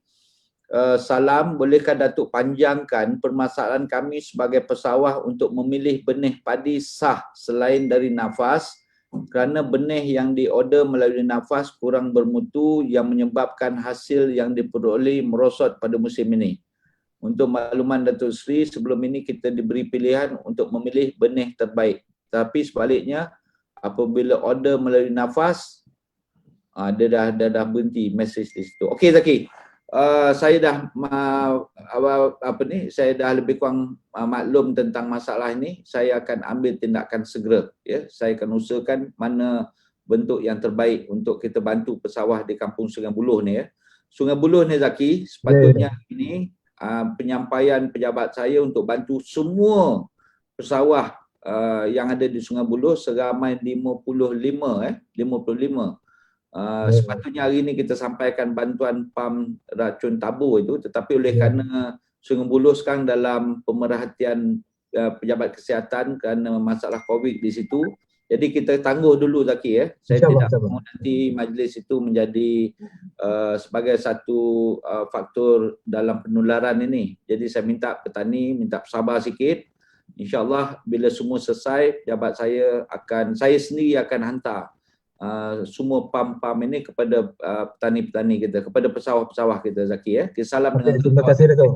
Salam, bolehkah Datuk panjangkan permasalahan kami sebagai pesawah untuk memilih benih padi sah selain dari nafas, kerana benih yang diorder melalui nafas kurang bermutu yang menyebabkan hasil yang diperoleh merosot pada musim ini. Untuk makluman Datuk Seri, sebelum ini kita diberi pilihan untuk memilih benih terbaik. Tapi sebaliknya, apabila order melalui nafas, dia dah berhenti mesej di situ. Okey Zaki, saya dah saya dah lebih kurang maklum tentang masalah ini. Saya akan ambil tindakan segera. Saya akan usahakan mana bentuk yang terbaik untuk kita bantu pesawah di Kampung Sungai Buloh ni. Sungai Buloh ni Zaki, sepatutnya ini penyampaian pejabat saya untuk bantu semua pesawah yang ada di Sungai Buloh seramai 55. Sepatutnya hari ini kita sampaikan bantuan pam racun tabur itu, tetapi oleh kerana Sungai Buloh sekarang dalam pemerhatian pejabat kesihatan kerana masalah COVID di situ, jadi kita tangguh dulu Zaki. Saya tidak mahu nanti majlis itu menjadi sebagai satu faktor dalam penularan ini. Jadi saya minta petani minta sabar sikit. InsyaAllah bila semua selesai, pejabat saya sendiri akan hantar semua pam-pam ini kepada petani-petani kita, kepada pesawah-pesawah kita, Zaki ya. Kita salam dengan Terima kasih Datuk.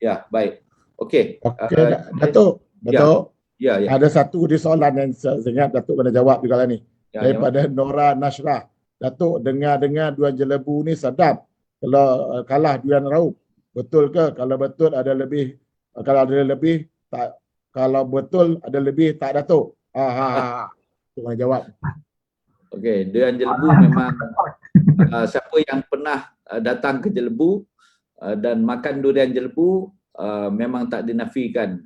ya, baik. Okey. Okey, Datuk. Datuk. Ya, ya. Ada satu di soalan yang saya ingat Datuk kena jawab juga lah ni. Ya, Daripada Nora Nasrah. Datuk, dengar-dengar durian jelebu ni sedap. Kalau kalah durian raup. Betul ke? Kalau betul ada lebih, kalau ada lebih tak, kalau betul ada lebih tak, Datuk? Datuk kena jawab. Okey, durian jelebu memang siapa yang pernah datang ke Jelebu dan makan durian jelebu memang tak dinafikan.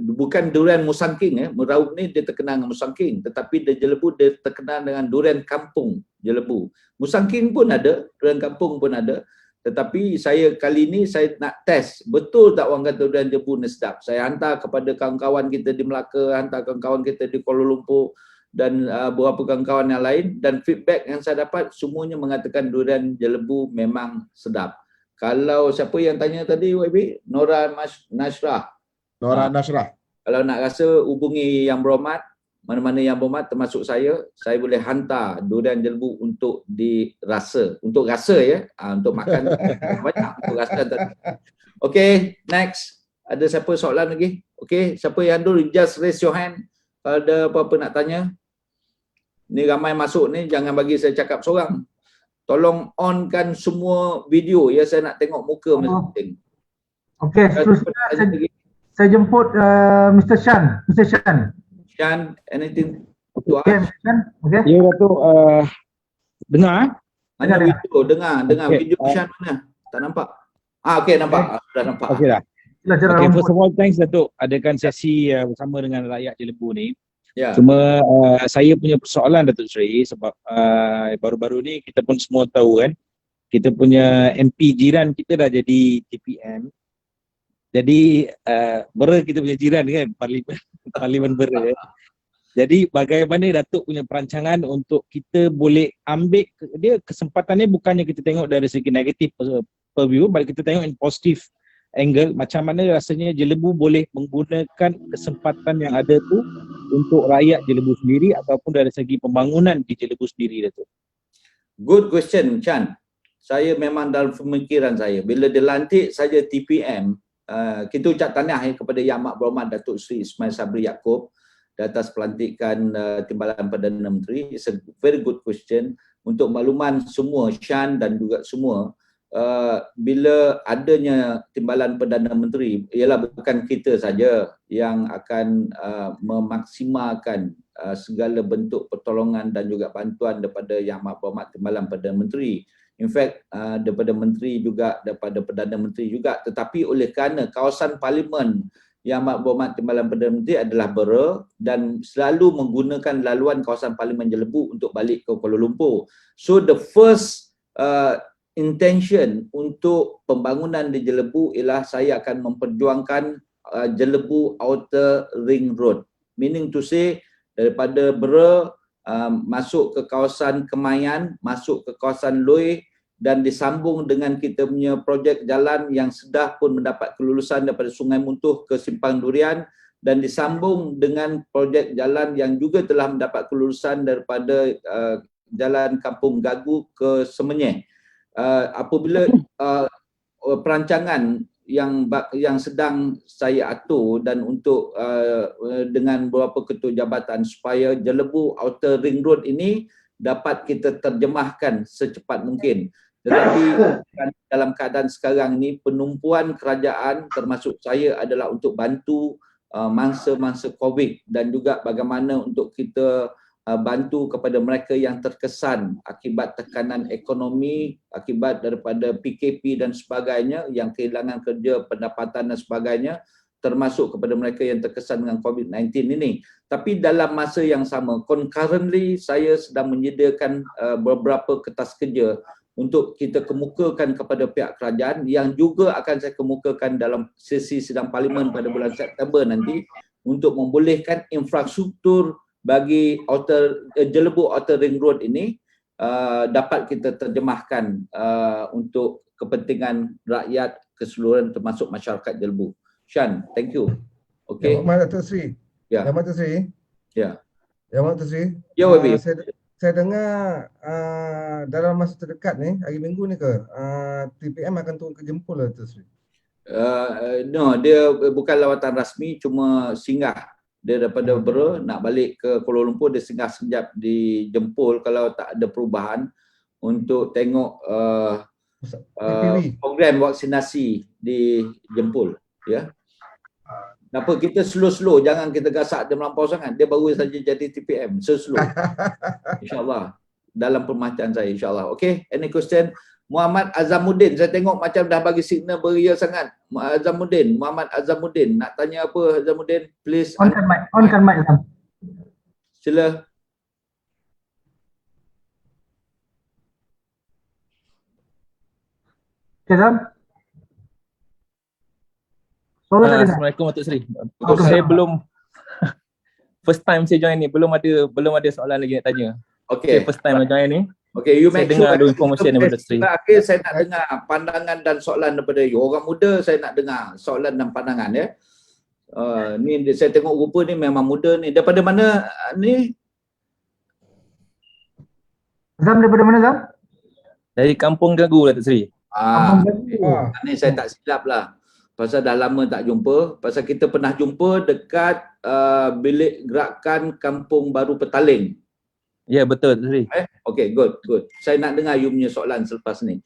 Bukan durian musangking meraup ni dia terkenal dengan musangking, tetapi di Jelebu dia terkenal dengan durian kampung Jelebu. Musangking pun ada, durian kampung pun ada, tetapi saya kali ni saya nak test betul tak orang kata durian Jelebu ni sedap. Saya hantar kepada kawan-kawan kita di Melaka, hantar kawan-kawan kita di Kuala Lumpur dan beberapa kawan-kawan yang lain, dan feedback yang saya dapat semuanya mengatakan durian Jelebu memang sedap. Kalau siapa yang tanya tadi YB, Nora Nasrah. Nora Nasrah. Kalau nak rasa hubungi Yang Berhormat, mana-mana Yang Berhormat termasuk saya boleh hantar durian Jelebu untuk dirasa, untuk rasa ya, untuk makan banyak, untuk rasa tadi. Okay, next. Ada siapa soalan lagi? Okay, siapa yang dulu just raise your hand kalau ada apa-apa nak tanya. Ni ramai masuk ni, jangan bagi saya cakap seorang. Tolong onkan semua video ya, saya nak tengok muka masing-masing. Okey, seterusnya saya jemput Mr. Shan. Mr. Shan. Shan, anything to Okay, ask? Mr. Shan. Okay. Ya, Datuk. Dengar? Mana Dengar. video? Dengar Okay. video Shan mana? Tak nampak? Okey, nampak. Sudah nampak. Okey dah. Sila Okay, first of all, thanks Datuk adakan sesi bersama dengan rakyat Jelebu ni. Ya. Cuma saya punya persoalan Datuk Seri sebab baru-baru ni kita pun semua tahu kan, kita punya MP jiran kita dah jadi TPM. Jadi Bera kita punya jiran kan, Parlimen Bera. Jadi bagaimana Datuk punya perancangan untuk kita boleh ambil dia, kesempatannya bukannya kita tengok dari segi negatif per view, balik kita tengok in positive angle, macam mana rasanya Jelebu boleh menggunakan kesempatan yang ada tu untuk rakyat Jelebu sendiri ataupun dari segi pembangunan di Jelebu sendiri, Datuk. Good question, Chan. Saya memang dalam pemikiran saya, bila dilantik saja TPM, kita ucap tahniah kepada Yang Amat Berhormat Datuk Seri Ismail Sabri Yaakob di atas pelantikan Timbalan Perdana Menteri. It's a very good question. Untuk makluman semua, Shan dan juga semua, bila adanya Timbalan Perdana Menteri, ialah bukan kita saja yang akan memaksimalkan segala bentuk pertolongan dan juga bantuan daripada Yang Amat Berhormat Timbalan Perdana Menteri. In fact, daripada Menteri juga, daripada Perdana Menteri juga, tetapi oleh kerana kawasan Parlimen Yang Amat Berhormat Timbalan Perdana Menteri adalah Bera dan selalu menggunakan laluan kawasan Parlimen Jelebu untuk balik ke Kuala Lumpur. So the first intention untuk pembangunan di Jelebu ialah saya akan memperjuangkan Jelebu Outer Ring Road. Meaning to say, daripada Bera masuk ke kawasan Kemayan, masuk ke kawasan Lui dan disambung dengan kita punya projek jalan yang sudah pun mendapat kelulusan daripada Sungai Muntuh ke Simpang Durian dan disambung dengan projek jalan yang juga telah mendapat kelulusan daripada Jalan Kampung Gagu ke Semenyih. Apabila perancangan yang sedang saya atur dan untuk dengan beberapa ketua jabatan supaya Jelebu Outer Ring Road ini dapat kita terjemahkan secepat mungkin. Tetapi dalam keadaan sekarang ini penumpuan kerajaan termasuk saya adalah untuk bantu mangsa-mangsa COVID dan juga bagaimana untuk kita bantu kepada mereka yang terkesan akibat tekanan ekonomi, akibat daripada PKP dan sebagainya, yang kehilangan kerja, pendapatan dan sebagainya, termasuk kepada mereka yang terkesan dengan COVID-19 ini. Tapi dalam masa yang sama, concurrently saya sedang menyediakan beberapa kertas kerja untuk kita kemukakan kepada pihak kerajaan yang juga akan saya kemukakan dalam sesi sidang Parlimen pada bulan September nanti untuk membolehkan infrastruktur bagi Jelebu Outer Ring Road ini dapat kita terjemahkan untuk kepentingan rakyat keseluruhan termasuk masyarakat Jelebu. Shan, thank you. Okay. Yang Datuk Seri. Ya. Yang Datuk Seri. Ya. Yang Datuk Seri. Ya, Wabi. saya dengar dalam masa terdekat ni, hari Minggu ni TPM akan turun ke Jempol lah Datuk Seri. No, dia bukan lawatan rasmi, cuma singgah. Dia daripada Bera nak balik ke Kuala Lumpur, dia singgah sekejap di Jempol kalau tak ada perubahan untuk tengok program vaksinasi di Jempol, ya. Kenapa kita slow-slow, jangan kita gasak dia melampau sangat. Dia baru saja jadi TPM, slow. InsyaAllah dalam permacaan saya, insyaAllah. Okay, any question? Muhammad Azamuddin, saya tengok macam dah bagi signal beria sangat. Muhammad Azamuddin, nak tanya apa Azamuddin? Please. On mic Azam. Sila. Okay, Azam. Soalan tak dengar. Assalamualaikum Datuk Seri. Saya belum first time saya join ni, belum ada soalan lagi nak tanya. Okay. First time join ni. Okay, you Saya make dengar sure ada information daripada Datuk Seri. Akhir saya nak dengar pandangan dan soalan daripada you. Orang muda saya nak dengar soalan dan pandangan, ya. Ni saya tengok rupa ni memang muda ni. Daripada mana ni? Azam daripada mana Azam? Dari Kampung Gagu Datuk Seri. Ni saya tak silap lah. Pasal dah lama tak jumpa. Pasal kita pernah jumpa dekat bilik gerakan Kampung Baru Petaling. Ya, betul Datuk Seri. Okay, good. Saya nak dengar you punya soalan selepas ni.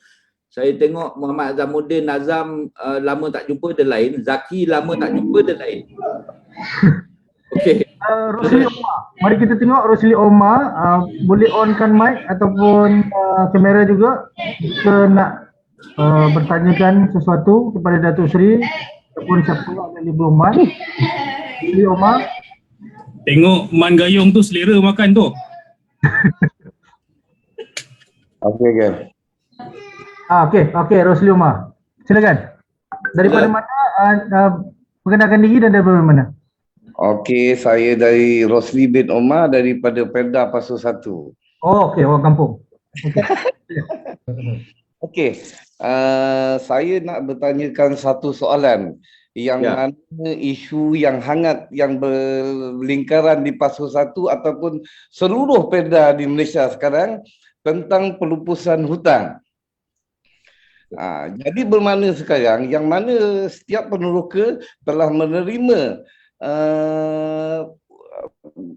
Saya tengok Muhammad Azamuddin, Azam lama tak jumpa, dia lain. Zaki lama tak jumpa, dia lain. Okay. Rosli Omar. Mari kita tengok Rosli Omar. Boleh onkan mic ataupun kamera juga. Kita nak bertanyakan sesuatu kepada Datuk Seri ataupun siapa yang ada belum mic. Rosli Omar. Tengok Man Gayung tu selera makan tu. Okay. Okey, Rosli Omar. Silakan. Daripada mana? Perkenalkan diri dan daripada mana? Okey, saya dari Rosli bin Omar daripada Perda Pasu 1. Oh, okey, orang kampung. Okey. Saya nak bertanyakan satu soalan yang mana isu yang hangat yang berlingkaran di Pasu 1 ataupun seluruh Perda di Malaysia sekarang tentang pelupusan hutang. Jadi bermakna sekarang yang mana setiap peneroka telah menerima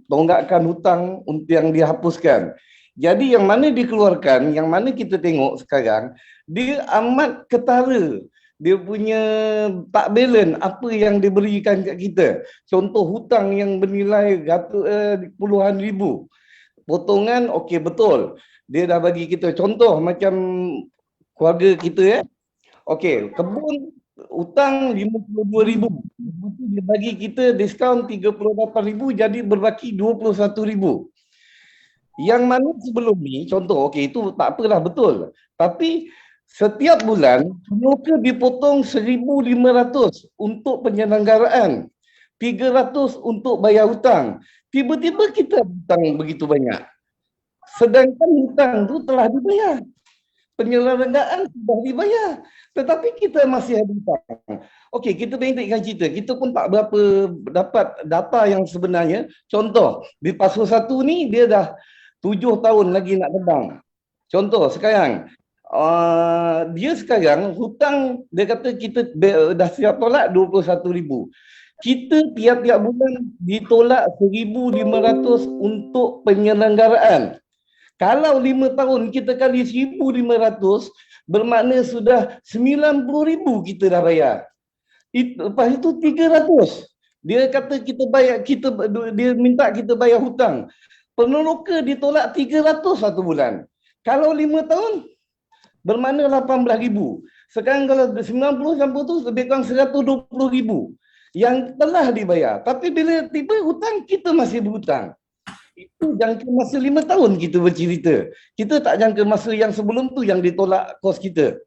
tonggakan hutang yang dihapuskan. Jadi yang mana dikeluarkan, yang mana kita tengok sekarang, dia amat ketara. Dia punya tak balance apa yang diberikan kat kita. Contoh hutang yang bernilai puluhan ribu. Potongan okey betul. Dia dah bagi kita contoh macam keluarga kita okey, kebun hutang 52,000. Lepas tu dia bagi kita diskaun 38,000 jadi berbaki 21,000. Yang mana sebelum ni contoh okey itu tak apalah betul. Tapi setiap bulan peneroka dipotong 1,500 untuk penyelenggaraan, 300 untuk bayar hutang. Tiba-tiba kita hutang begitu banyak. Sedangkan hutang tu telah dibayar. Penyelenggaraan sudah dibayar. Tetapi kita masih ada hutang. Okey, kita tengokkan cerita. Kita pun tak berapa dapat data yang sebenarnya. Contoh, di Pasu 1 ni dia dah 7 tahun lagi nak terbang. Contoh sekarang, dia sekarang hutang dia kata kita dah siap tolak 21,000. Kita tiap-tiap bulan ditolak 1,500 untuk penyelenggaraan. Kalau 5 tahun kita kali 1,500 bermakna sudah 90,000 kita dah bayar. Lepas itu 300. Dia kata kita bayar, dia minta kita bayar hutang. Peneroka ditolak 300 satu bulan. Kalau 5 tahun bermakna 18,000. Sekarang kalau 90 campur tu lebih kurang 120,000 yang telah dibayar. Tapi bila tiba hutang, kita masih berhutang. Itu jangka masa 5 tahun kita bercerita. Kita tak jangka masa yang sebelum tu yang ditolak kos kita.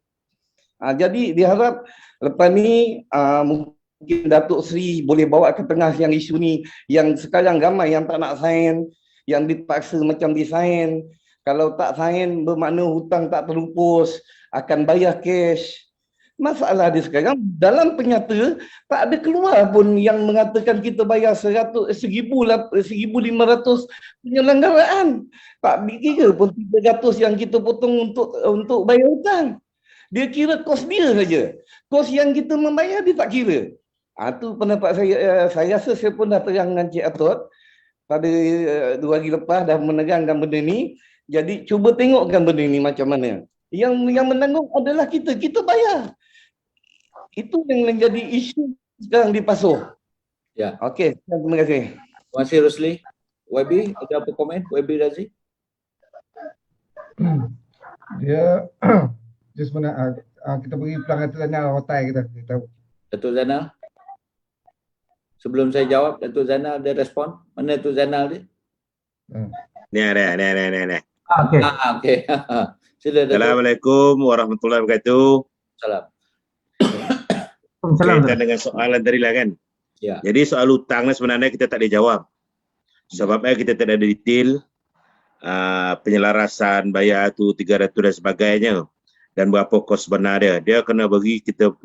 Jadi diharap lepas ni mungkin Datuk Seri boleh bawa ke tengah yang isu ni yang sekarang ramai yang tak nak sign, yang dipaksa macam disign. Kalau tak sign bermakna hutang tak terlupus, akan bayar cash. Masalah dia sekarang dalam penyata tak ada keluar pun yang mengatakan kita bayar 1,500 penyelenggaraan. Tak kira pun 300 yang kita potong untuk bayar hutang. Dia kira kos dia saja. Kos yang kita membayar dia tak kira. Itu pendapat saya. Saya rasa saya pun dah terang dengan Cik Atot pada 2 hari lepas dah menerangkan benda ni. Jadi cuba tengokkan benda ni macam mana. Yang menanggung adalah kita. Kita bayar. Itu yang menjadi isu sekarang di Pasoh. Ya. Okey, terima kasih. Terima kasih Rosli. YB, ada apa komen? YB Razi? Dia sebenarnya kita beri peluang Datuk Zainal Rotai kita. Datuk Zainal? Sebelum saya jawab, Datuk Zainal ada respon? Mana Datuk Zainal dia? Ni. Okey. Okey. Sila Datuk. Assalamualaikum warahmatullahi wabarakatuh. Salam. Kaitan dengan soalan tadi lah kan. Ya. Jadi soal hutang sebenarnya kita tak dijawab. Sebabnya kita tidak ada detail penyelarasan bayar tu 300 dan sebagainya dan berapa kos sebenar dia. Dia kena bagi kita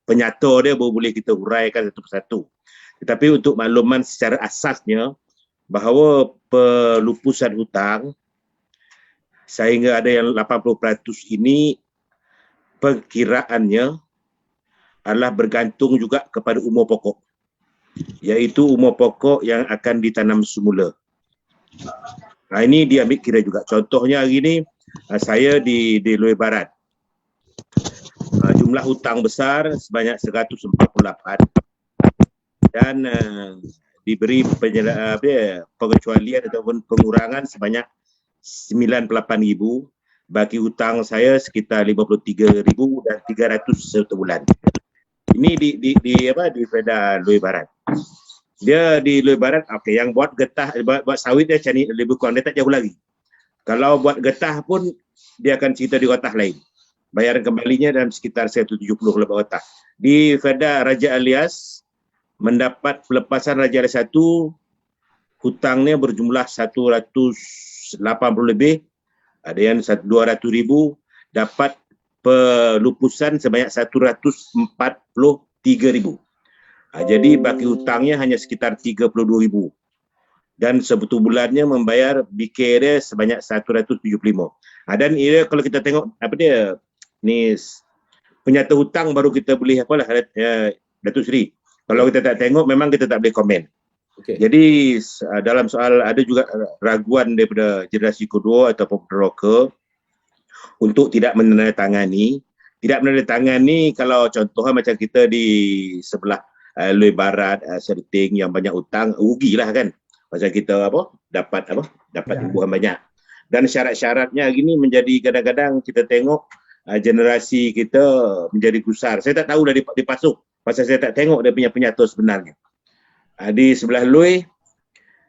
penyata dia baru boleh kita huraikan satu persatu. Tetapi untuk makluman secara asasnya bahawa pelupusan hutang sehingga ada yang 80% ini perkiraannya adalah bergantung juga kepada umur pokok, iaitu umur pokok yang akan ditanam semula. Ini dia ambil kira juga. Contohnya hari ini saya di Lower Barat, jumlah hutang besar sebanyak 148 dan diberi pengecualian ataupun pengurangan sebanyak 98,000. Bagi hutang saya sekitar 53,000 dan 300 satu bulan. Ini di Feda Lower Barat. Dia di Lower Barat, okey, yang buat getah, buat sawit dia cari lebih kurang, dia tak jauh lagi. Kalau buat getah pun dia akan cerita di getah lain. Bayaran kembalinya dalam sekitar 170 lebih getah. Di Feda Raja Alias mendapat pelepasan Raja Alias 1, hutangnya berjumlah 180 lebih. Ada yang 200,000, dapat pelupusan sebanyak 143,000. Jadi baki hutangnya hanya sekitar 32,000. Dan sebetul bulannya membayar BK dia sebanyak 175. Dan ia kalau kita tengok ni penyata hutang baru kita boleh Datuk Seri. Kalau kita tak tengok memang kita tak boleh komen. Okay. Jadi dalam soal ada juga raguan daripada generasi kedua ataupun broker untuk tidak menandatangani. Tidak menandatangani kalau contohnya macam kita di sebelah Lower Barat, Serting yang banyak hutang, rugilah kan. Pasal kita dapat imbuhan banyak. Dan syarat-syaratnya gini menjadi kadang-kadang kita tengok generasi kita menjadi gusar. Saya tak tahu dah di Pasoh pasal saya tak tengok dia punya penyata sebenarnya. Di sebelah Lui,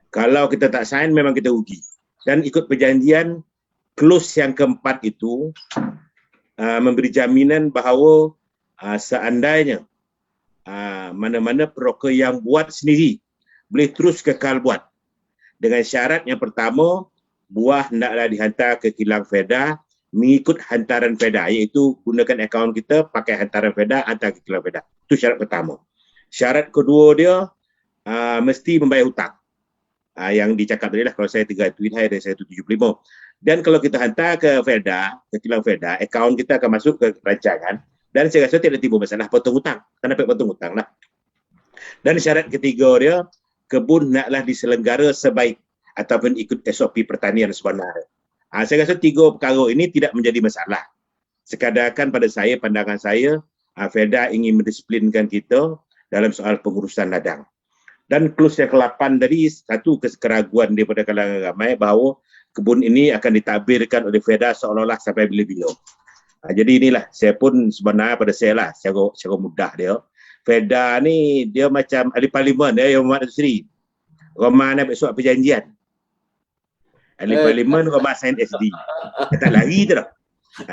kalau kita tak sign memang kita rugi. Dan ikut perjanjian, clause yang keempat itu memberi jaminan bahawa seandainya mana-mana broker yang buat sendiri boleh terus kekal buat. Dengan syarat yang pertama, buah hendaklah dihantar ke kilang Feda mengikut hantaran Feda, iaitu gunakan akaun kita, pakai hantaran Feda, hantar ke kilang Feda. Itu syarat pertama. Syarat kedua dia, mesti membayar hutang. Yang dicakap tadi lah, kalau saya 3 tweet hai dan saya 175. Dan kalau kita hantar ke Feda, ke kilang Feda, akaun kita akan masuk ke rancangan dan saya rasa tidak timbul masalah potong hutang. Kan dapat potong hutang lah. Dan syarat ketiga dia, kebun naklah diselenggara sebaik ataupun ikut SOP pertanian sebenar. Saya rasa 3 perkara ini tidak menjadi masalah. Sekadarkan pada saya, pandangan saya, Feda ingin mendisiplinkan kita dalam soal pengurusan ladang. Dan clause yang ke-8 tadi, satu keraguan daripada kalangan ramai bahawa kebun ini akan ditadbirkan oleh Feda seolah-olah sampai bila-bila. Jadi inilah, saya pun sebenarnya pada saya lah, secara mudah dia. Feda ni, dia macam ahli parlimen, dia yang Muhammad Sri. Roman nak surat perjanjian. Ahli parlimen, Roman sign SD. Dia tak lari tu dah.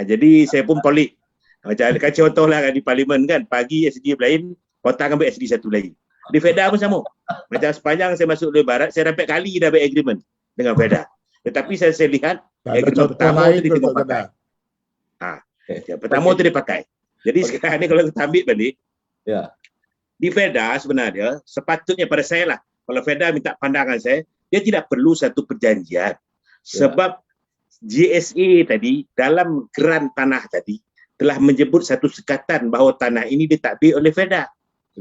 Jadi saya pun polik. Macam contohlah di parlimen kan, pagi SD lain, petang ambil SD satu lagi. Di Feda pun sama. Macam sepanjang saya masuk Lower Barat, saya sampai kali dah ambil agreement dengan Feda. Tetapi saya lihat agreement pertama tu dia tengok pakai. Yang pertama tu dia pakai. Jadi sekarang ni kalau kita ambil balik, Ya. di FEDA sebenarnya sepatutnya pada saya lah, kalau FEDA minta pandangan saya, dia tidak perlu satu perjanjian. Sebab GSA tadi dalam geran tanah tadi telah menyebut satu sekatan bahawa tanah ini ditadbir oleh FEDA.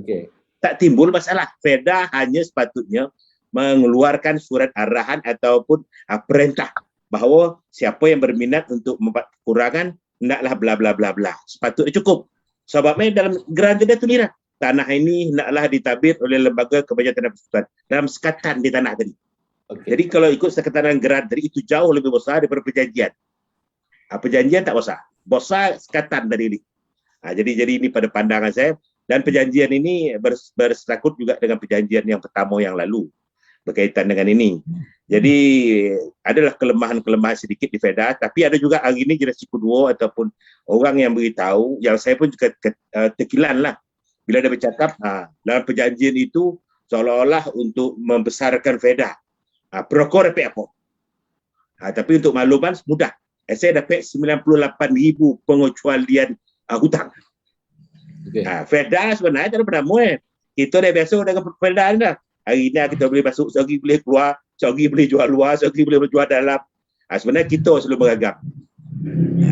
Okey. Tak timbul masalah. FEDA hanya sepatutnya mengeluarkan surat arahan ataupun perintah bahawa siapa yang berminat untuk membuat kekurangan hendaklah bla bla bla bla. Sepatutnya cukup. Sebabnya dalam geran dia tulis tanah ini hendaklah ditadbir oleh lembaga kebajikan tanah persekutuan dalam sekatan di tanah tadi. Okey. Jadi kalau ikut sekatan geran tadi itu jauh lebih besar daripada perjanjian. Perjanjian tak besar. Besar sekatan tadi ini. Jadi ini pada pandangan saya, dan perjanjian ini berserakut juga dengan perjanjian yang pertama yang lalu berkaitan dengan ini. Jadi adalah kelemahan-kelemahan sedikit di FEDA, tapi ada juga hari ini generasi kedua ataupun orang yang beritahu, yang saya pun juga terkilan lah bila dia bercakap dalam perjanjian itu seolah-olah untuk membesarkan FEDA. Perokok dapat apa? Tapi untuk makluman mudah. Saya dapat 98,000 pengecualian hutang. Okey. FEDA sebenarnya tak ada pernah muat. Kita dah biasa dengan FEDA ni dah. Hari ni kita boleh masuk, sehari boleh keluar, sehari boleh jual luar, sehari boleh jual dalam. Sebenarnya kita selalu beragam.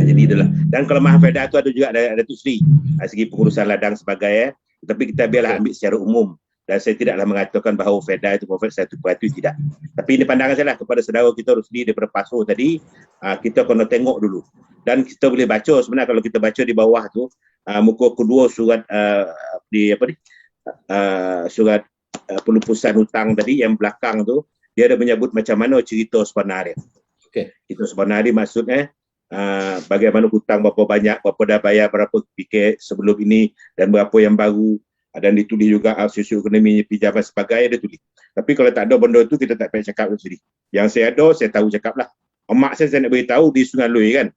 Jadi itulah. Dan kelemahan FEDA tu ada juga ada Datuk Seri. Segi pengurusan ladang sebagai tapi kita biarlah ambil secara umum. Dan saya tidaklah mengatakan bahawa FEDA itu perfect satu persatu, tidak. Tapi ini pandangan saya lah kepada saudara kita Rusdi daripada Paso tadi, kita kena tengok dulu. Dan kita boleh baca sebenarnya kalau kita baca di bawah tu, muka kedua surat surat pelupusan hutang tadi yang belakang tu, dia ada menyebut macam mana cerita sebenar dia. Okey. Cerita sebenar dia maksudnya bagaimana hutang, berapa banyak, berapa dah bayar, berapa fikir sebelum ini dan berapa yang baru. Dan ditulis juga sosioekonomi pinjaman sebagainya, dia tulis. Tapi kalau tak ada benda tu, kita tak payah cakap sendiri. Yang saya ada, saya tahu cakap lah. Mak saya nak beritahu di Sungai Lui kan.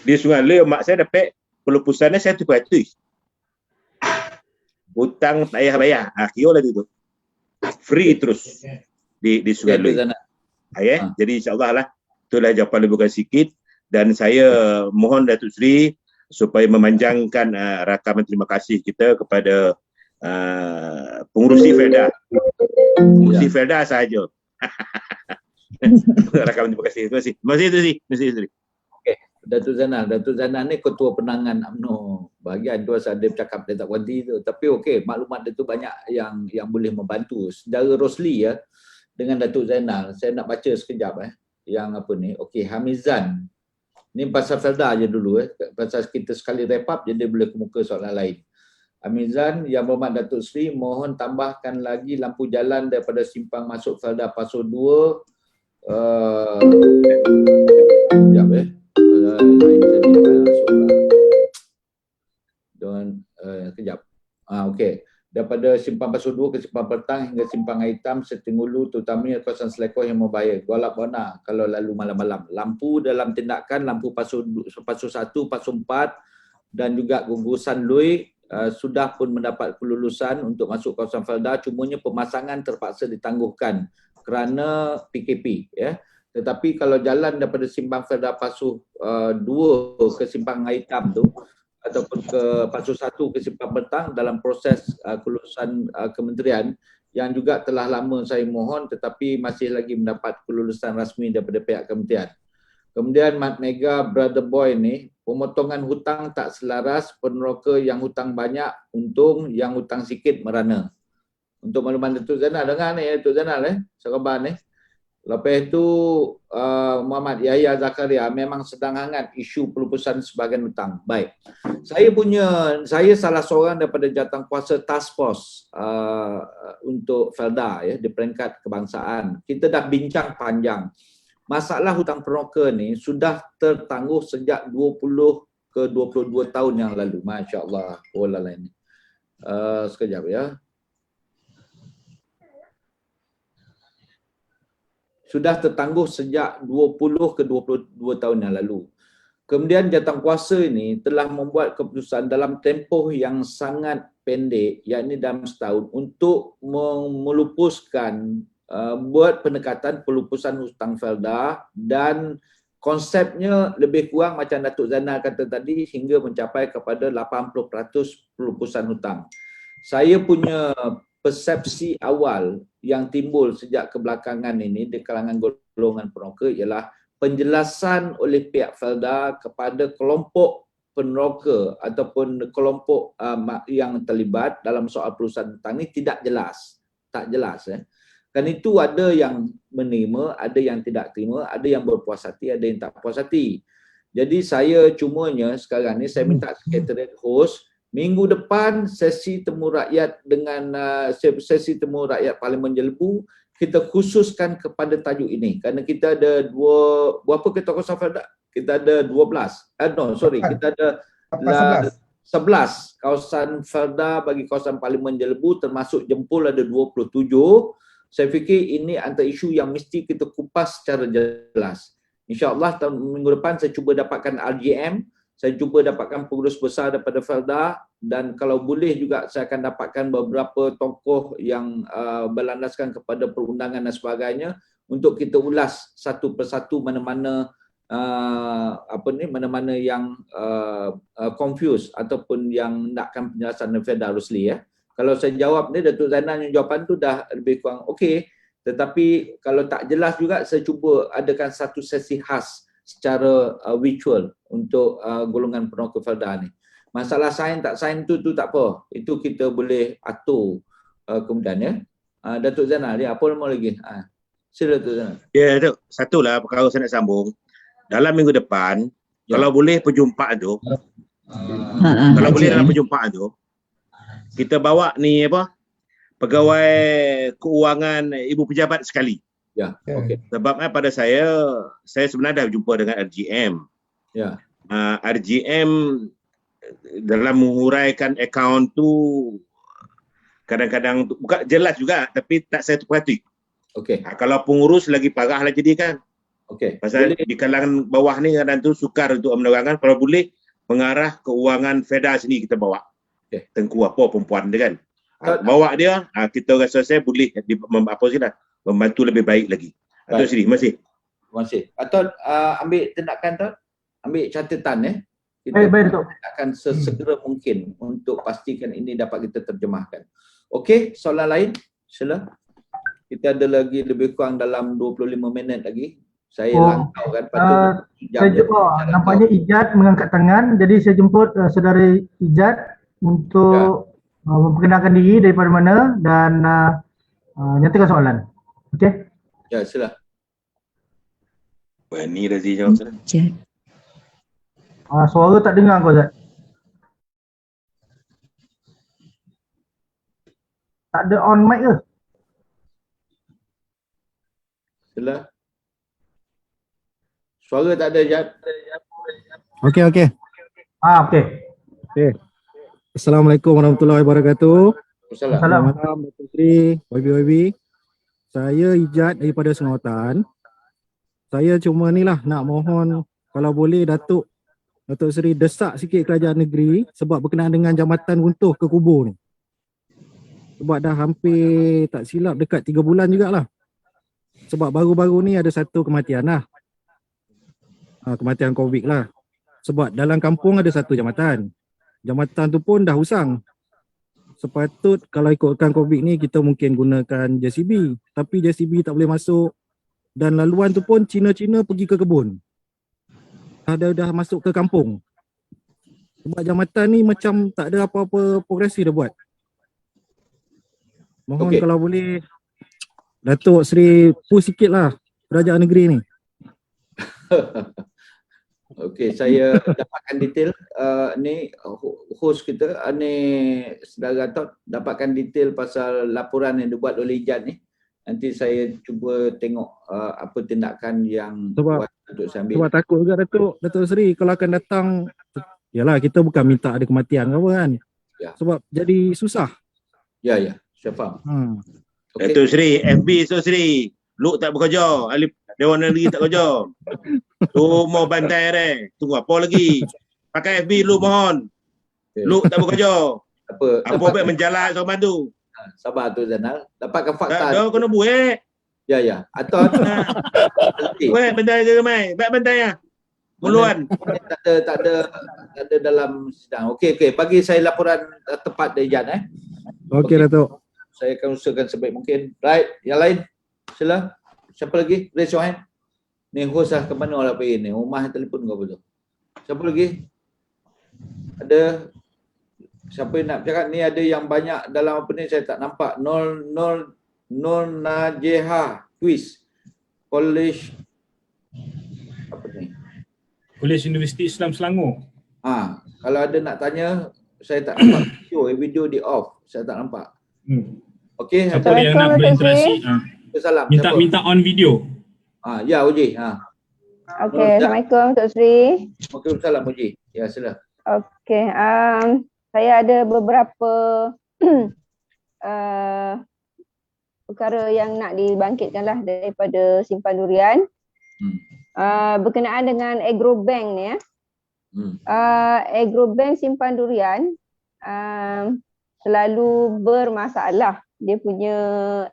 Di Sungai Lui, mak saya dapat pelupusannya 1%. Hutang tak payah bayar. Kira lah tu. Free terus di Sungai Lui. Jadi insyaAllah lah, itulah jawapan lebih kurang sikit. Dan saya mohon Datuk Seri supaya memanjangkan rakaman terima kasih kita kepada pengurusi FEDA. Pengurusi FEDA sahaja. Rakaman terima kasih. Terima kasih. Terima kasih Datuk Seri. Terima kasih. Okey, Datuk Zainal ni ketua penangan UMNO bahagian tu asal dia bercakap dia tak berhenti tu. Tapi okey, maklumat dia tu banyak yang boleh membantu. Saudara Rosli dengan Datuk Zainal, saya nak baca sekejap yang apa ni. Okey, Hamizan. Ni pasal FEDA je dulu pasal kita sekali wrap up jadi boleh kemuka soalan lain. Amizan, Yang Berhormat Datuk Seri, mohon tambahkan lagi lampu jalan daripada simpang masuk FEDA Paso 2. Kejap. Okey. Daripada simpang Paso 2 ke simpang Petang hingga simpang Hitam Setingulu, terutamanya kawasan Selekor yang membahaya. Golap bona kalau lalu malam-malam. Lampu dalam tindakan lampu Paso 1, Paso 4 dan juga gugusan Lui sudah pun mendapat kelulusan untuk masuk kawasan FEDA, cumanya pemasangan terpaksa ditangguhkan kerana PKP Tetapi kalau jalan daripada simpang FEDA Paso 2 ke simpang Hitam tu ataupun ke Paso 1 ke simpang Petang dalam proses kelulusan kementerian yang juga telah lama saya mohon tetapi masih lagi mendapat kelulusan rasmi daripada pihak kementerian. Kemudian Mat Mega Brother Boy ni, pemotongan hutang tak selaras, peneroka yang hutang banyak untung, yang hutang sikit merana. Untuk makluman Datuk Zainal, dengar ni Datuk Zainal Saraban ni. Lepas itu Muhammad Yahya Zakaria, memang sedang hangat isu pelupusan sebahagian hutang. Baik. Saya salah seorang daripada jawatankuasa task force untuk FEDA di peringkat kebangsaan. Kita dah bincang panjang. Masalah hutang peneroka ni sudah tertangguh sejak 20 ke 22 tahun yang lalu. Masya Allah. Ini. Sekejap ya. Sudah tertangguh sejak 20 ke 22 tahun yang lalu. Kemudian jawatankuasa ini telah membuat keputusan dalam tempoh yang sangat pendek, yakni dalam setahun, untuk melupuskan buat pendekatan pelupusan hutang FEDA dan konsepnya lebih kurang macam Datuk Zainal kata tadi, hingga mencapai kepada 80% pelupusan hutang. Saya punya persepsi awal yang timbul sejak kebelakangan ini di kalangan golongan peneroka ialah penjelasan oleh pihak Felda kepada kelompok peneroka ataupun kelompok yang terlibat dalam soal perusahaan hutang ini tidak jelas. Tak jelas. Kan itu ada yang menerima, ada yang tidak terima, ada yang berpuas hati, ada yang tak puas hati. Jadi saya cumanya sekarang ni saya minta Sekretariat host minggu depan sesi temu rakyat dengan sesi temu rakyat Parlimen Jelebu, kita khususkan kepada tajuk ini kerana kita ada berapa ketua kawasan Felda? Kita ada 12. Kita ada 11 kawasan Felda bagi kawasan Parlimen Jelebu, termasuk Jempol ada 27. Saya fikir ini antara isu yang mesti kita kupas secara jelas. InsyaAllah minggu depan saya cuba dapatkan RGM, saya cuba dapatkan pengurus besar daripada Felda, dan kalau boleh juga saya akan dapatkan beberapa tokoh yang berlandaskan kepada perundangan dan sebagainya untuk kita ulas satu persatu mana-mana mana-mana yang confused ataupun yang nakkan penjelasan Firdaus Rusli ya. Kalau saya jawab ni, Datuk Zainal yang jawapan tu dah lebih kurang okey. Tetapi kalau tak jelas juga, saya cuba adakan satu sesi khas secara virtual untuk golongan peneroka Felda ni. Masalah sign tak sign tu tak apa. Itu kita boleh atur kemudian ya. Datuk Zainal, dia apa nama lagi? Sila Datuk Zainal. Ya, Datuk. Satulah perkara saya nak sambung. Dalam minggu depan, kalau boleh perjumpaan tu, kalau boleh dalam perjumpaan tu, kita bawa ni pegawai keuangan ibu pejabat sekali. Ya, okey. Sebab pada saya sebenarnya dah jumpa dengan RGM. Ya. RGM dalam menguraikan akaun tu kadang-kadang bukan jelas juga, tapi tak saya perhati. Okey. Kalau pengurus lagi parah lah jadi kan. Okey. Pasal di kalangan bawah ni kadang tu sukar untuk menerangkan, kalau boleh mengarah keuangan Feda sini kita bawa. Okay. Tengku apa perempuan dia kan. Bawa dia, kita rasa saya boleh membantu lebih baik lagi. Atau sini, terima kasih. Atau ambil tindakan tu, ambil catatan kita akan sesegera mungkin untuk pastikan ini dapat kita terjemahkan. Okey, soalan lain? Sila. Kita ada lagi lebih kurang dalam 25 minit lagi. Saya langkau kan, nampaknya Ijat mengangkat tangan, jadi saya jemput saudara Ijat untuk memperkenalkan diri daripada mana dan nyatakan soalan. Okey? Ya, sila. Ni Razi jawab sana. Suara tak dengar kau, Zat. Tak ada on mic ke? Sila. Suara tak ada, Jad. Okey. Okey. Assalamualaikum warahmatullahi wabarakatuh. Assalamualaikum. Selamat malam Datuk Seri, YB. Saya Ijat daripada Sengautan. Saya cuma ni lah nak mohon kalau boleh Datuk Seri desak sikit kerajaan negeri sebab berkenaan dengan jambatan runtuh ke kubur ni. Sebab dah hampir tak silap dekat 3 bulan jugalah. Sebab baru-baru ni ada satu kematian lah. Kematian COVID lah. Sebab dalam kampung ada satu jambatan. Jambatan tu pun dah usang. Sepatut kalau ikutkan COVID ni kita mungkin gunakan JCB. Tapi JCB tak boleh masuk. Dan laluan tu pun Cina-Cina pergi ke kebun. Dah masuk ke kampung. Sebab jambatan ni macam tak ada apa-apa progresi dah buat. Mohon kalau boleh Datuk Seri push sikit lah kerajaan negeri ni. Okey, saya dapatkan detail ni host kita ni saudara Tot dapatkan detail pasal laporan yang dibuat oleh Ijat ni. Nanti saya cuba tengok apa tindakan yang buat untuk saya ambil. Sebab takut juga Datuk Seri kalau akan datang, yalah kita bukan minta ada kematian ke apa kan. Ya. Sebab jadi susah. Ya, saya faham. Okay. Datuk Seri, FB Datuk Seri, Luk tak bekerja, Dewan Negeri tak kerja. Tu mau bantai tunggu apa lagi? Pakai FB lu mohon. Luk tak bekerja. Apa baik menjalan sama tu. Sabar tu Zainal, dapatkan fakta. Dah kena buat. Ya. Atau Baik bentai ke Mai? Baik bentai ya. Muluan. tak ada dalam sidang. Okey, bagi saya laporan tepat dari Jan Okey, Datuk. Saya akan usahakan sebaik mungkin. Right, yang lain sila. Siapa lagi? Raise your hand. Ni host lah ke mana lah pergi ni? Rumah telefon kau betul. Siapa lagi? Ada siapa yang nak cakap ni? Ada yang banyak dalam apa ni saya tak nampak. Nur Najeha quiz. College apa ni? Kolej Universiti Islam Selangor. Kalau ada nak tanya, saya tak nampak video di off. Saya tak nampak. Okey, Siapa yang nak berinteraksi? Salam. Minta on video. Ya Uji. Okey, Assalamualaikum Tok Sri. Waalaikumsalam Uji. Ya, sila. Okey, saya ada beberapa perkara yang nak dibangkitkan lah daripada Simpan Durian. Berkenaan dengan Agrobank ni ya. Agrobank Simpan Durian selalu bermasalah dia punya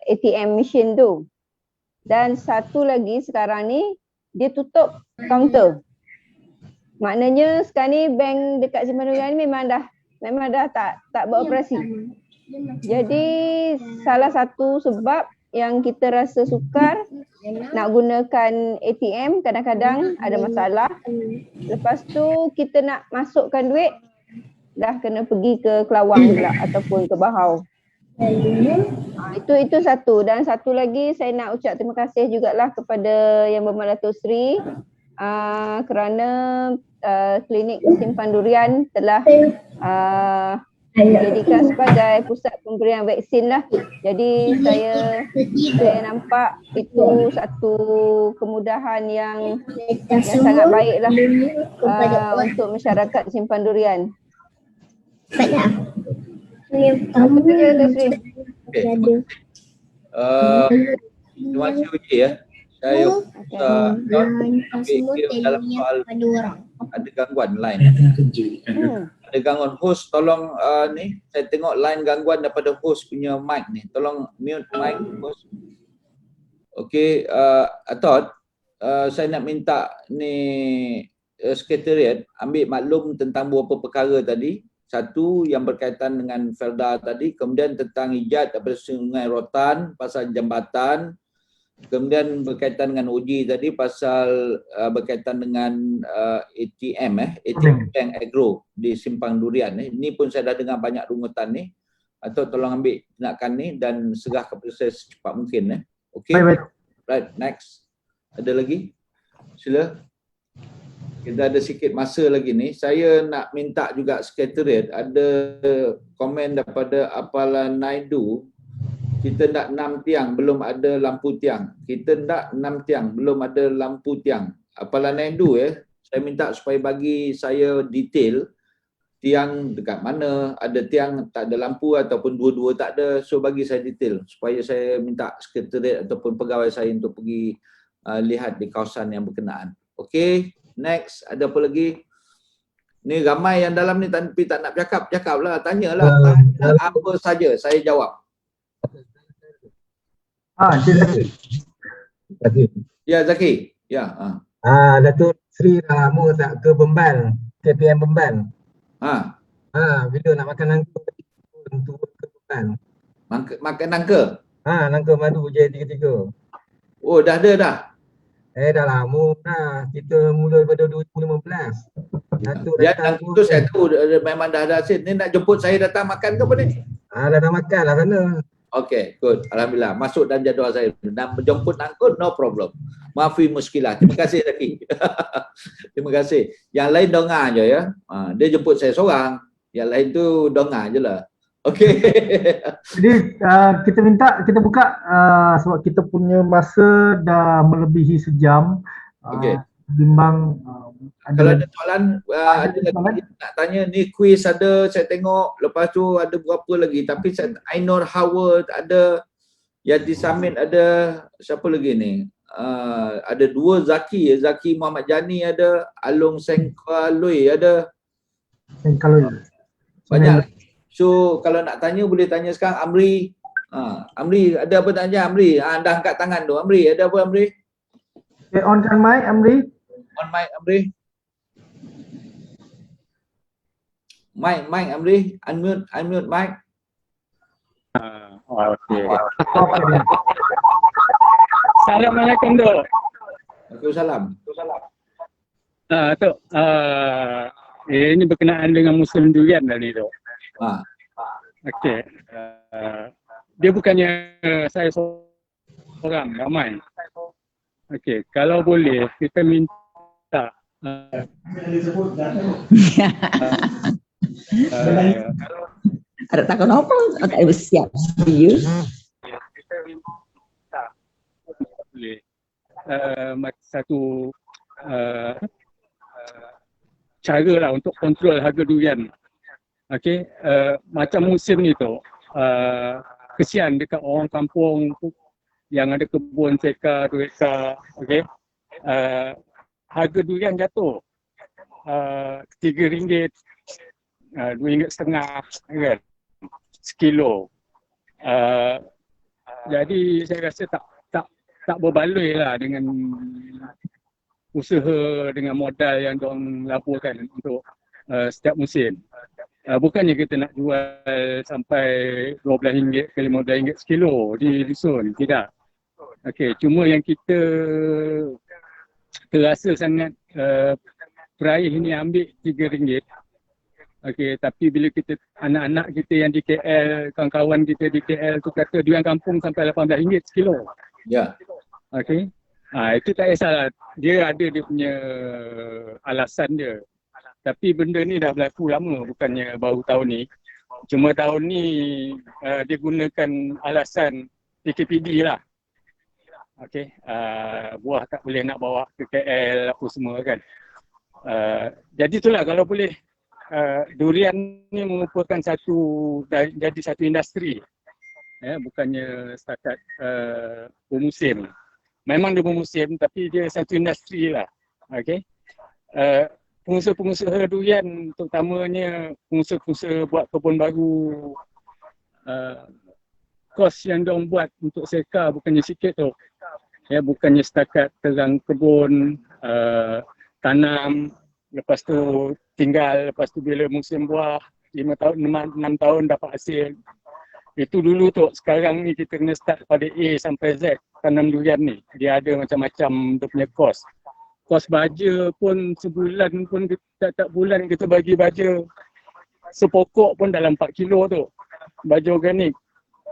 ATM machine tu. Dan satu lagi sekarang ni dia tutup kaunter. Maknanya sekarang ni bank dekat Simpan Durian ni memang dah tak beroperasi. Jadi salah satu sebab yang kita rasa sukar nak gunakan ATM kadang-kadang ada masalah. Lepas tu kita nak masukkan duit dah kena pergi ke Kelawang pula ataupun ke Bahau. Itu satu. Dan satu lagi saya nak ucap terima kasih jugalah kepada Yang Berhormat Datuk Seri kerana klinik Simpan Durian telah dijadikan sebagai pusat pemberian vaksin lah. Jadi saya nampak itu satu kemudahan yang sangat baik lah untuk masyarakat Simpan Durian. Apa saja Datuk Sri? Terima kasih Uji ya. Saya dalam soal ada gangguan line. Ada gangguan host, tolong ni saya tengok line gangguan daripada host punya mic ni. Tolong mute mic host. Okey, Atot, saya nak minta ni sekretariat ambil maklum tentang beberapa perkara tadi. Satu yang berkaitan dengan Felda tadi, kemudian tentang ijat daripada Sungai Rotan pasal jambatan, kemudian berkaitan dengan uji tadi pasal berkaitan dengan ATM Bank Agro di Simpang Durian Ini pun saya dah dengar banyak rungutan ni. Atau tolong ambil tindakan ni dan segah kepada saya secepat mungkin Okey. Right, next. Ada lagi? Sila. Kita ada sikit masa lagi ni. Saya nak minta juga sekretariat ada komen daripada Apala Naidu. Kita nak 6 tiang, belum ada lampu tiang. Kita nak 6 tiang, belum ada lampu tiang. Apala Naidu saya minta supaya bagi saya detail tiang dekat mana, ada tiang tak ada lampu ataupun dua-dua tak ada. So bagi saya detail supaya saya minta sekretariat ataupun pegawai saya untuk pergi lihat di kawasan yang berkenaan. Okey. Next, ada apa lagi? Ni ramai yang dalam ni tapi tak nak cakap lah, tanyalah. Tanya apa saja, saya jawab. Zaki. Ya, Zaki. Ya. Datuk Seri dah lama tak ke Bemban, KPM Bemban. Bila nak makan nangka turun ke Bemban. Makan nangka? Nangka madu J33. Oh, dah ada dah? Dah lama dah. Kita mula daripada 2015. Ya, nangka tu saya tahu memang dah ada hasil. Ni nak jemput saya datang makan ke apa ni? Dah makan lah sana. Okay, good. Alhamdulillah. Masuk dalam jadual saya. Dan menjemput nangkut, no problem. Maafi muskilah. Terima kasih Zaki. Terima kasih. Yang lain dengar je ya. Dia jemput saya seorang. Yang lain tu dengar je lah. Okey. Jadi kita buka sebab kita punya masa dah melebihi sejam. Okey. Bimbang kalau ada soalan ada lagi nak tanya ni quiz ada saya tengok, lepas tu ada berapa lagi tapi Ainur Howard ada, Yati Samit ada, siapa lagi ni? Ada dua Zaki Muhammad Jani ada, Alung Sengkalui ada. Banyak. So kalau nak tanya boleh tanya sekarang. Amri Amri, ada apa tanya Amri? Dah angkat tangan tu. Amri, ada apa Amri? Okay, onkan mic Amri. On mic Amri. Mic Amri, unmute mic. Okey. Assalamualaikum Dok. Waalaikumsalam. Tok, ini berkenaan dengan musim durian tadi Dok. Okey. Dia bukannya saya seorang, ramai. Okey, kalau boleh kita minta ada takut apa? Tak bersiap. You. Kita minta boleh satu cara lah untuk kontrol harga durian. Okey, macam musim ni tu, kesian dekat orang kampung yang ada kebun seka, 2 ekar, okey. Harga durian jatuh RM3, RM2.50 kan, sekilo. Jadi saya rasa tak berbaloi lah dengan usaha dengan modal yang diorang laporkan untuk setiap musim. Bukannya kita nak jual sampai RM12 ke RM15 sekilo di dusun, tidak. Okey, cuma yang kita terasa sangat peraih ni ambil RM3. Okey, tapi bila kita anak-anak kita yang di KL, kawan-kawan kita di KL tu kata durian kampung sampai RM18 sekilo. Ya. Okey. Itu tak kisahlah. Dia ada dia punya alasan dia. Tapi benda ni dah berlaku lama, bukannya baru tahun ni. Cuma tahun ni dia gunakan alasan PKPD lah. Okey, buah tak boleh nak bawa ke KL apa semua kan. Jadi itulah kalau boleh durian ni merupakan jadi satu industri. Bukannya setakat bermusim. Memang dia bermusim tapi dia satu industri lah. Okey. Pengusaha-pengusaha durian, terutamanya pengusaha-pengusaha buat kebun baru, kos yang diorang buat untuk seka bukannya sikit tu. Bukannya setakat terang kebun, tanam, lepas tu tinggal, lepas tu bila musim buah 5 tahun, 6 tahun dapat hasil. Itu dulu tu. Sekarang ni kita kena start pada A sampai Z tanam durian ni. Dia ada macam-macam dia punya kos. Kos baja pun sebulan pun tak bulan kita bagi baja sepokok pun dalam 4 kilo tu. Baja organik.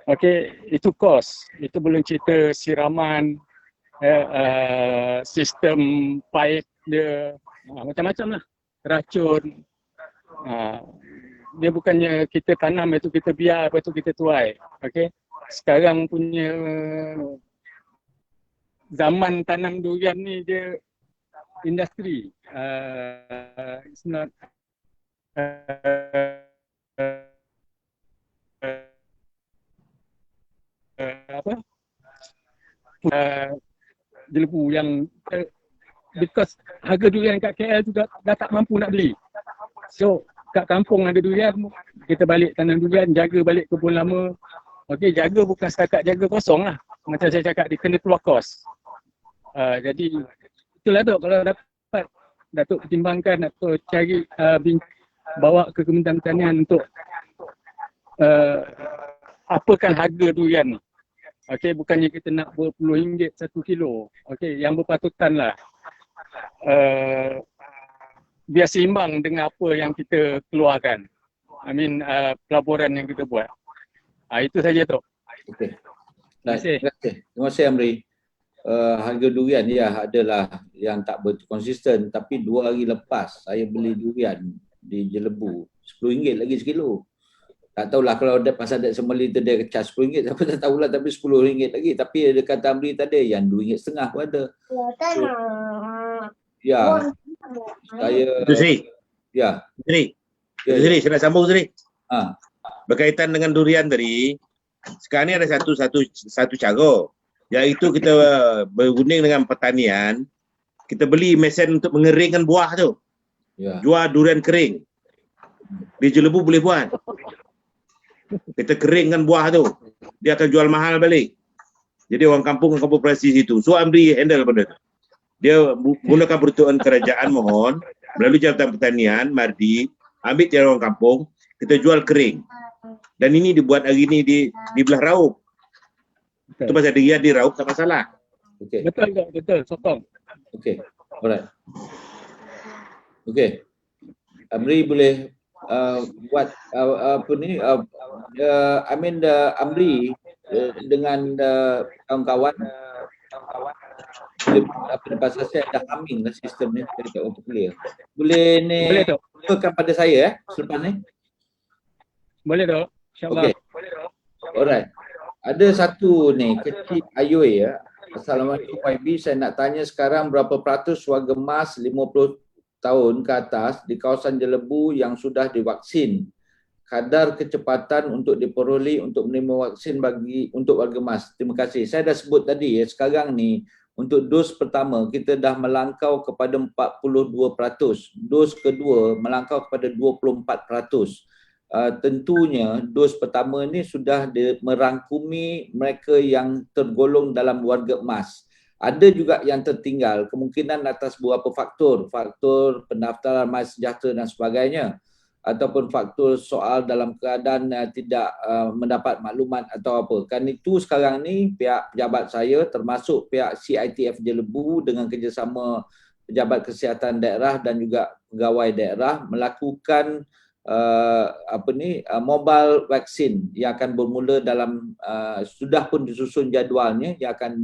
Okey, itu kos. Itu belum cerita siraman, sistem pipe dia, macam-macam lah. Racun. Dia bukannya kita tanam itu kita biar, lepas tu kita tuai. Okey. Sekarang punya zaman tanam durian ni dia industri. It's not jelebu yang because harga durian kat KL tu dah tak mampu nak beli. So kat kampung ada durian, kita balik tanam durian, jaga balik kebun lama. Okey, jaga bukan setakat jaga kosong lah. Macam saya cakap, dia kena keluar kos. Jadi itulah tu, kalau dapat Datuk pertimbangkan atau cari bawa ke Kementerian Pertanian untuk apakan harga durian ni. Okey, bukannya kita nak RM20 1 kilo. Okey, yang berpatutan lah. Biar seimbang dengan apa yang kita keluarkan. Pelaburan yang kita buat. Itu saja tu. Okey. Terima kasih Amri. Harga durian adalah yang tak konsisten, tapi 2 hari lepas saya beli durian di Jelebu RM10 lagi sekilo. Tak tahulah kalau ada pasal Dek Semeli tu dia charge RM10, siapa tak tahulah, tapi RM10 lagi. Tapi ada kata Amri tadi yang RM2.50 pun ada. Ya. Saya Sri. Ya. Sri. Sri, saya nak sambung Sri. Berkaitan dengan durian tadi, sekarang ni ada satu cara, iaitu kita berunding dengan pertanian, kita beli mesin untuk mengeringkan buah tu. Ya. Jual durian kering. Di Jelebu boleh buat. Kita keringkan buah tu. Dia akan jual mahal balik. Jadi orang kampung operasi situ. So Amri handle benda tu. Dia gunakan peruntukan kerajaan mohon melalui Jabatan Pertanian, Mardi, ambil tiada orang kampung, kita jual kering. Dan ini dibuat hari ni di belah Raub. Itu pasal dia di Raub tak masalah. Okey. Betul, sokong. Okey. Alright. Okey. Amri boleh buat apa ni Amri dengan kawan-kawan apa ni pasal saya dah humming lah sistem ni dekat waktu kuliah. Boleh ni bukan pada saya selepas ni. Boleh tak? InsyaAllah. Okey. Alright. Ada satu ni kecil Ayui ya. Assalamualaikum YB, saya nak tanya sekarang berapa peratus warga emas 50 tahun ke atas di kawasan Jelebu yang sudah divaksin? Kadar kecepatan untuk diperoleh untuk menerima vaksin untuk warga emas. Terima kasih. Saya dah sebut tadi ya, sekarang ni untuk dos pertama kita dah melangkau kepada 42%. Dos kedua melangkau kepada 24%. Tentunya dos pertama ni sudah merangkumi mereka yang tergolong dalam warga emas. Ada juga yang tertinggal kemungkinan atas beberapa faktor pendaftaran MySejahtera dan sebagainya, ataupun faktor soal dalam keadaan tidak mendapat maklumat atau apa. Kan itu sekarang ni pihak pejabat saya termasuk pihak CITF Jelebu dengan kerjasama pejabat kesihatan daerah dan juga pegawai daerah melakukan mobile vaksin yang akan bermula dalam sudah pun disusun jadualnya yang akan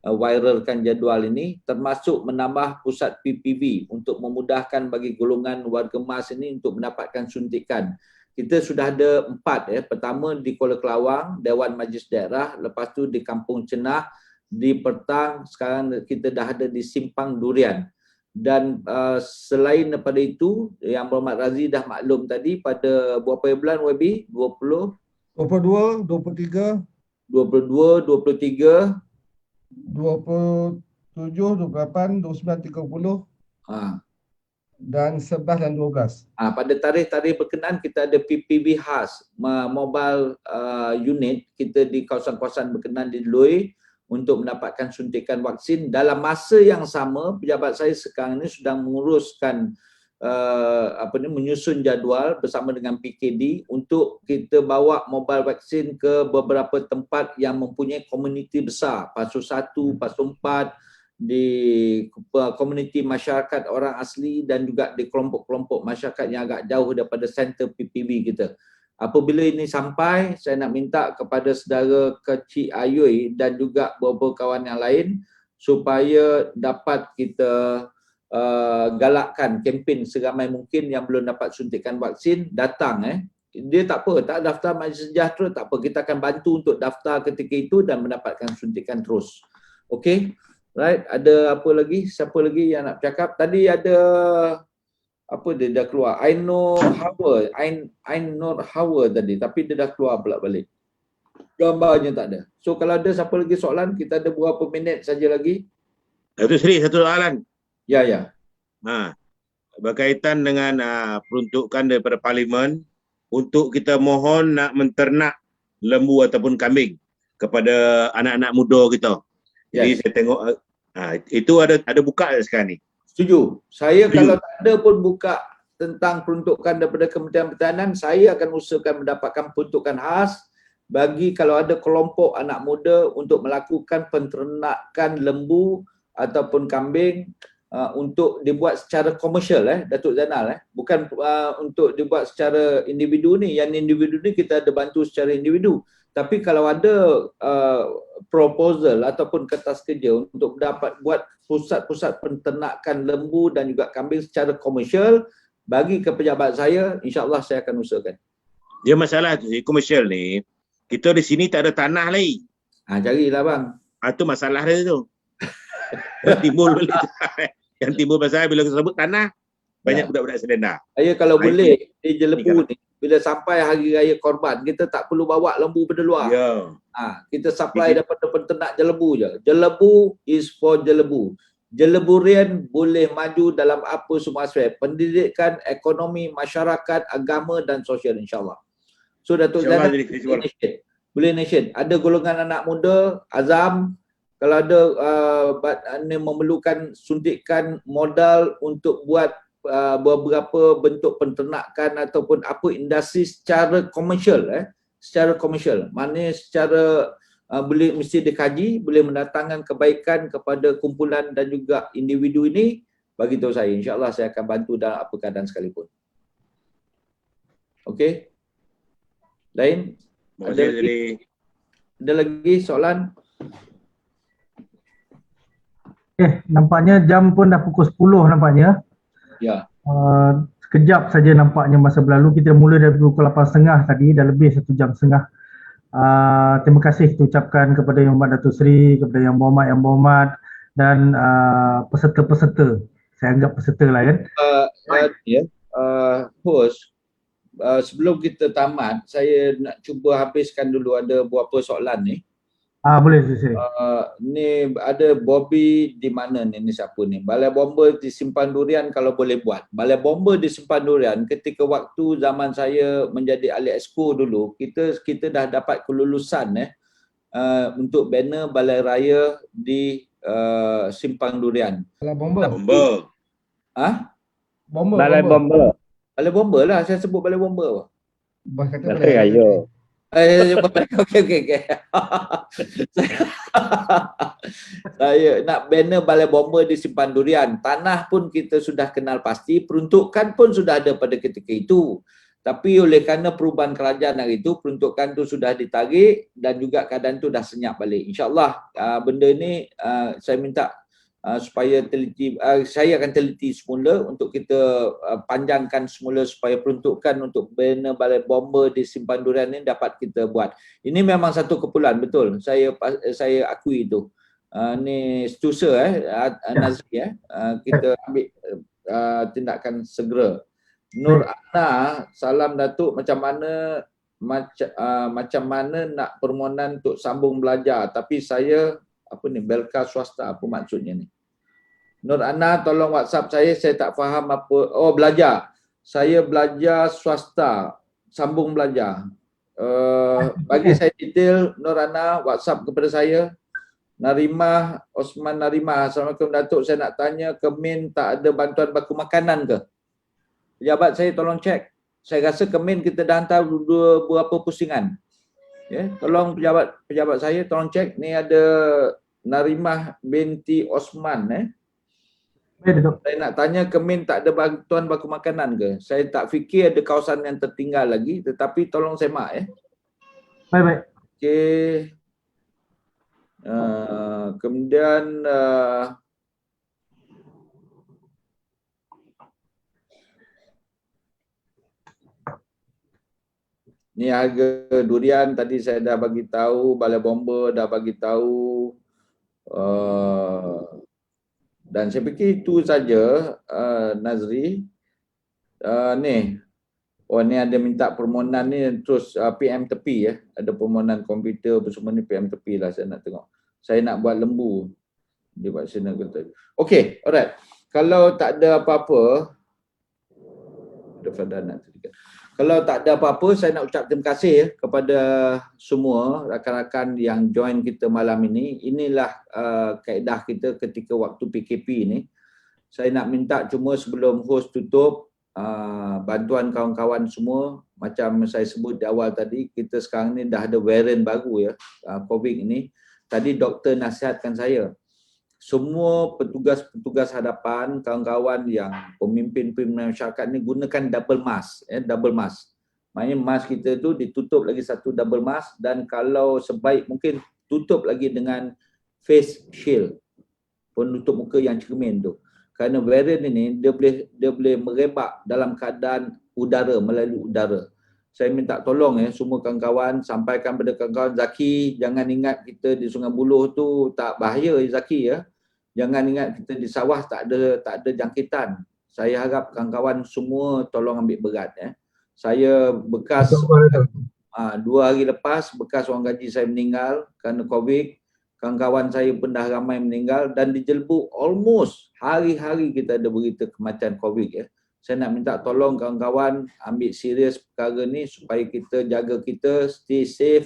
viralkan jadual ini, termasuk menambah pusat PPV untuk memudahkan bagi golongan warga emas ini untuk mendapatkan suntikan. Kita sudah ada 4 ya. Pertama di Kuala Kelawang, Dewan Majlis Daerah, lepas tu di Kampung Cenah, di Pertang, sekarang kita dah ada di Simpang Durian. Dan selain daripada itu, yang Berhormat Razi dah maklum tadi pada berapa bulan YB? 22, 23, 27, 28, 29, 30 dan 11 dan 12. Pada tarikh-tarikh berkenaan kita ada PPV khas mobile unit kita di kawasan-kawasan berkenaan di Lui untuk mendapatkan suntikan vaksin. Dalam masa yang sama, pejabat saya sekarang ini sedang menguruskan menyusun jadual bersama dengan PKD untuk kita bawa mobile vaksin ke beberapa tempat yang mempunyai komuniti besar, Pasu 1, Pasu 4, di komuniti masyarakat orang asli dan juga di kelompok-kelompok masyarakat yang agak jauh daripada center PPV kita. Apabila ini sampai, saya nak minta kepada saudara kecil Ayui dan juga beberapa kawan yang lain supaya dapat kita galakkan kempen seramai mungkin yang belum dapat suntikan vaksin datang. Dia tak apa, tak daftar Majlis Sejahtera tak apa, kita akan bantu untuk daftar ketika itu dan mendapatkan suntikan terus. Okey, right. Ada apa lagi? Siapa lagi yang nak bercakap? Tadi ada apa dia dah keluar? Ainur Hawa tadi, tapi dia dah keluar pula balik. Gambarnya tak ada. So kalau ada siapa lagi soalan, kita ada beberapa minit saja lagi. Datuk Seri, satu soalan. Ya. Berkaitan dengan peruntukan daripada Parlimen untuk kita mohon nak menternak lembu ataupun kambing kepada anak-anak muda kita. Jadi saya tengok itu ada buka sekarang ni. Setuju. Saya kalau tak ada pun buka tentang peruntukan daripada Kementerian Pertahanan, saya akan usahakan mendapatkan peruntukan khas bagi kalau ada kelompok anak muda untuk melakukan penternakan lembu ataupun kambing untuk dibuat secara komersial Datuk Zainal bukan untuk dibuat secara individu ni. Yang individu ni kita ada bantu secara individu. Tapi kalau ada proposal ataupun kertas kerja untuk dapat buat pusat-pusat penternakan lembu dan juga kambing secara komersial bagi ke pejabat saya, insya-Allah saya akan usahakan. Dia masalah tu komersial ni, kita di sini tak ada tanah lagi. Carilah bang. Itu masalah dia tu. Yang timbul masalah bila kita sebut tanah, banyak budak-budak selenda. Saya kalau boleh di Jelebu ni, bila sampai hari raya Korban, kita tak perlu bawa lembu pada luar. Kita supply daripada penternak Jelebu je. Jelebu is for Jelebu. Jeleburian boleh maju dalam apa semua aspek. Pendidikan, ekonomi, masyarakat, agama dan sosial, insyaAllah. So Datuk InsyaAllah Zainal jadi festival. boleh nation. Ada golongan anak muda, Azam, kalau ada memerlukan suntikan modal untuk buat beberapa bentuk penternakan ataupun apa industri secara komersial, secara komersial. Maknanya secara boleh mesti dikaji, boleh mendatangkan kebaikan kepada kumpulan dan juga individu ini, bagi tahu saya. InsyaAllah saya akan bantu dalam apa keadaan sekalipun. Okey. Lain? Ada lagi soalan? Nampaknya jam pun dah pukul 10 nampaknya. Ya. Sekejap saja nampaknya masa berlalu. Kita mula dari pukul 8.30 tadi, dah lebih 1 jam setengah. Terima kasih kita ucapkan kepada Yang Berhormat Datuk Seri, kepada Yang Berhormat dan peserta-peserta. Saya anggap peserta lah kan. Host, sebelum kita tamat, saya nak cuba habiskan dulu ada beberapa soalan ni. Boleh Sri. Ni ada Bobby di mana ni? Ni siapa ni? Balai Bomba di Simpang Durian kalau boleh buat. Balai Bomba di Simpang Durian ketika waktu zaman saya menjadi ahli exco dulu, kita dah dapat kelulusan untuk banner Balai Raya di Simpang Durian. Balai Bomba. Bomba. Balai Bomba. Balai Bomba lah, saya sebut Balai Bomba. Bos kata Balai Raya. Okey. Saya nak banner Balai Bomba di Simpang Durian. Tanah pun kita sudah kenal pasti, peruntukan pun sudah ada pada ketika itu. Tapi oleh kerana perubahan kerajaan hari itu, peruntukan tu sudah ditarik dan juga keadaan tu dah senyap balik. InsyaAllah benda ni saya minta supaya teliti, saya akan teliti semula untuk kita panjangkan semula supaya peruntukan untuk banner Balai Bomba di Simpang Durian ini dapat kita buat. Ini memang satu keperluan, betul. Saya akui itu. Ni setusa Nazri kita ambil tindakan segera. Nur Ana, salam Datuk, macam mana nak permohonan untuk sambung belajar, tapi saya apa ni, belka swasta, apa maksudnya ni? Nur Ana, tolong WhatsApp saya tak faham apa. Oh, belajar. Saya belajar swasta, sambung belajar. Bagi saya detail, Nur Ana, WhatsApp kepada saya. Narimah, Osman Narimah, Assalamualaikum Datuk, saya nak tanya, Kemin tak ada bantuan baku makanan ke? Pejabat saya tolong cek. Saya rasa Kemin kita dah hantar beberapa pusingan. Tolong pejabat saya tolong cek. Ni ada Narimah binti Osman. Saya nak tanya, Kemin tak ada bantuan baku makanan ke? Saya tak fikir ada kawasan yang tertinggal lagi, tetapi tolong semak Baik. Okey. Kemudian ni harga durian tadi saya dah bagi tahu, Balai Bomba dah bagi tahu. Dan saya fikir itu saja, Nazri. Ni ada minta permohonan ni terus PM tepi ada permohonan komputer semua ni PM tepi lah, saya nak tengok. Saya nak buat lembu. Dia buat sana kata. Okey, alright. Kalau tak ada apa-apa, kalau tak ada apa-apa, saya nak ucap terima kasih kepada semua rakan-rakan yang join kita malam ini. Inilah kaedah kita ketika waktu PKP ni. Saya nak minta cuma sebelum host tutup, bantuan kawan-kawan semua, macam saya sebut di awal tadi, kita sekarang ni dah ada varian baru COVID ini. Tadi doktor nasihatkan saya, semua petugas-petugas hadapan, kawan-kawan yang pemimpin-pemimpin masyarakat ni gunakan double mask, double mask. Maknanya mask kita tu ditutup lagi satu double mask, dan kalau sebaik mungkin tutup lagi dengan face shield, penutup muka yang cermin tu. Kerana varian ini dia boleh merebak dalam keadaan udara, melalui udara. Saya minta tolong semua kawan-kawan, sampaikan pada kawan-kawan, Zaki jangan ingat kita di Sungai Buloh tu tak bahaya Zaki Jangan ingat kita di sawah tak ada jangkitan. Saya harap kawan-kawan semua tolong ambil berat Saya bekas 2 hari lepas bekas orang gaji saya meninggal kerana COVID. Kawan-kawan saya pun dah ramai meninggal dan di Jelbuk almost hari-hari kita ada berita kematian COVID Saya nak minta tolong kawan-kawan ambil serius perkara ni supaya kita jaga kita stay safe,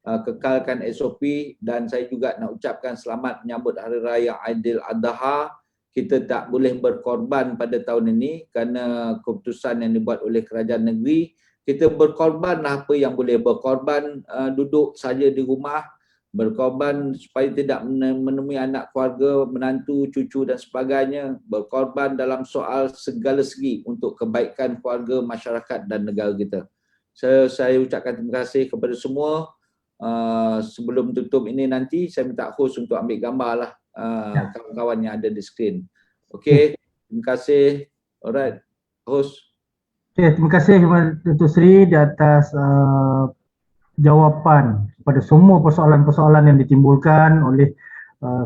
kekalkan SOP, dan saya juga nak ucapkan selamat menyambut Hari Raya Aidil Adha. Kita tak boleh berkorban pada tahun ini kerana keputusan yang dibuat oleh kerajaan negeri. Kita berkorbanlah apa yang boleh berkorban, duduk saja di rumah, berkorban supaya tidak menemui anak keluarga, menantu, cucu dan sebagainya, berkorban dalam soal segala segi untuk kebaikan keluarga, masyarakat dan negara kita. Saya ucapkan terima kasih kepada semua. Sebelum tutup ini nanti, saya minta host untuk ambil gambar lah kawan-kawan yang ada di skrin. Okey, terima kasih. Alright, host. Okay, terima kasih kepada Datuk Seri di atas jawapan kepada semua persoalan-persoalan yang ditimbulkan oleh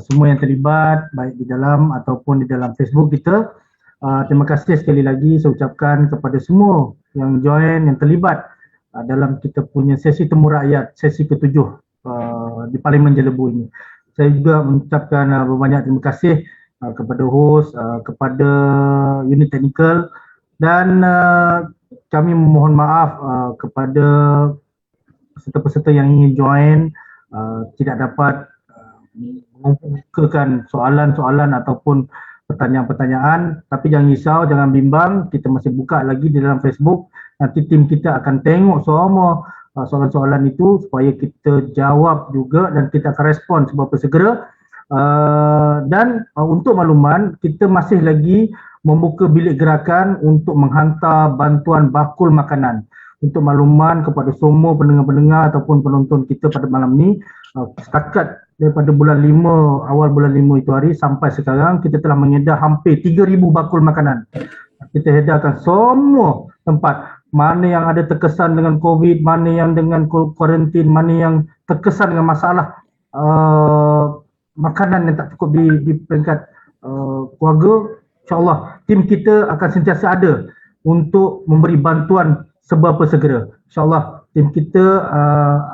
semua yang terlibat baik di dalam ataupun di dalam Facebook kita. Terima kasih sekali lagi saya ucapkan kepada semua yang join, yang terlibat dalam kita punya sesi temu rakyat, sesi ke-7 di Parlimen Jelebu ini. Saya juga mengucapkan berbanyak terima kasih kepada host, kepada unit teknikal, dan kami memohon maaf kepada peserta-peserta yang ingin join tidak dapat mengumpulkan soalan-soalan ataupun pertanyaan-pertanyaan. Tapi jangan risau, jangan bimbang, kita masih buka lagi di dalam Facebook. Nanti tim kita akan tengok semua soalan-soalan itu supaya kita jawab juga dan kita akan respon seberapa segera. Dan untuk makluman, kita masih lagi membuka bilik gerakan untuk menghantar bantuan bakul makanan. Untuk makluman kepada semua pendengar-pendengar ataupun penonton kita pada malam ni, setakat daripada bulan 5, awal bulan 5 itu hari sampai sekarang, kita telah mengedar hampir 3,000 bakul makanan. Kita edarkan semua tempat, mana yang ada terkesan dengan COVID, mana yang dengan kuarantin, mana yang terkesan dengan masalah makanan yang tak cukup di peringkat keluarga. InsyaAllah tim kita akan sentiasa ada untuk memberi bantuan seberapa segera. InsyaAllah tim kita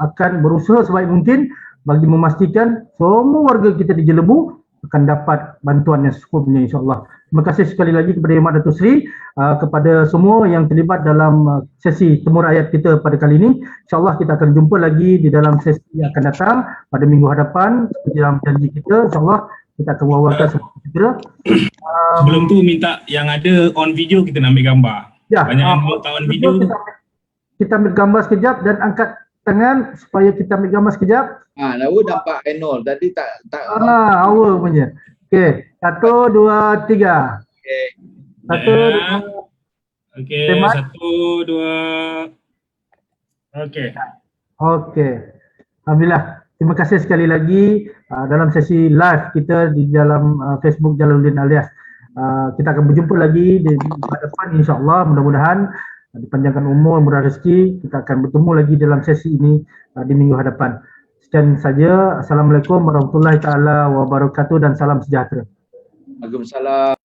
akan berusaha sebaik mungkin bagi memastikan semua warga kita di Jelebu akan dapat bantuan yang secukupnya, insyaAllah. Terima kasih sekali lagi kepada Yang Amat Datuk Seri, kepada semua yang terlibat dalam sesi temu rakyat kita pada kali ini. InsyaAllah kita akan jumpa lagi di dalam sesi yang akan datang pada minggu hadapan. Seperti dalam janji kita, insyaAllah kita akan wawarkan segera. Sebelum tu minta yang ada on video kita nak ambil gambar. Ya, banyak yang tak on video. Kita ambil gambar sekejap dan angkat tangan supaya kita ambil gambar sekejap. Lalu nampak Enol tadi tak awal punya. Okey, 1, 2, 3. Okey. 1, 2. Okey, 1, 2. Okey. Okey. Alhamdulillah. Terima kasih sekali lagi dalam sesi live kita di dalam Facebook Jalaluddin Alias. Kita akan berjumpa lagi di depan, insyaAllah, mudah-mudahan dipanjangkan umur, murah rezeki. Kita akan bertemu lagi dalam sesi ini di minggu hadapan. Sekian saja. Assalamualaikum warahmatullahi taala wabarakatuh dan salam sejahtera. Waalaikumsalam.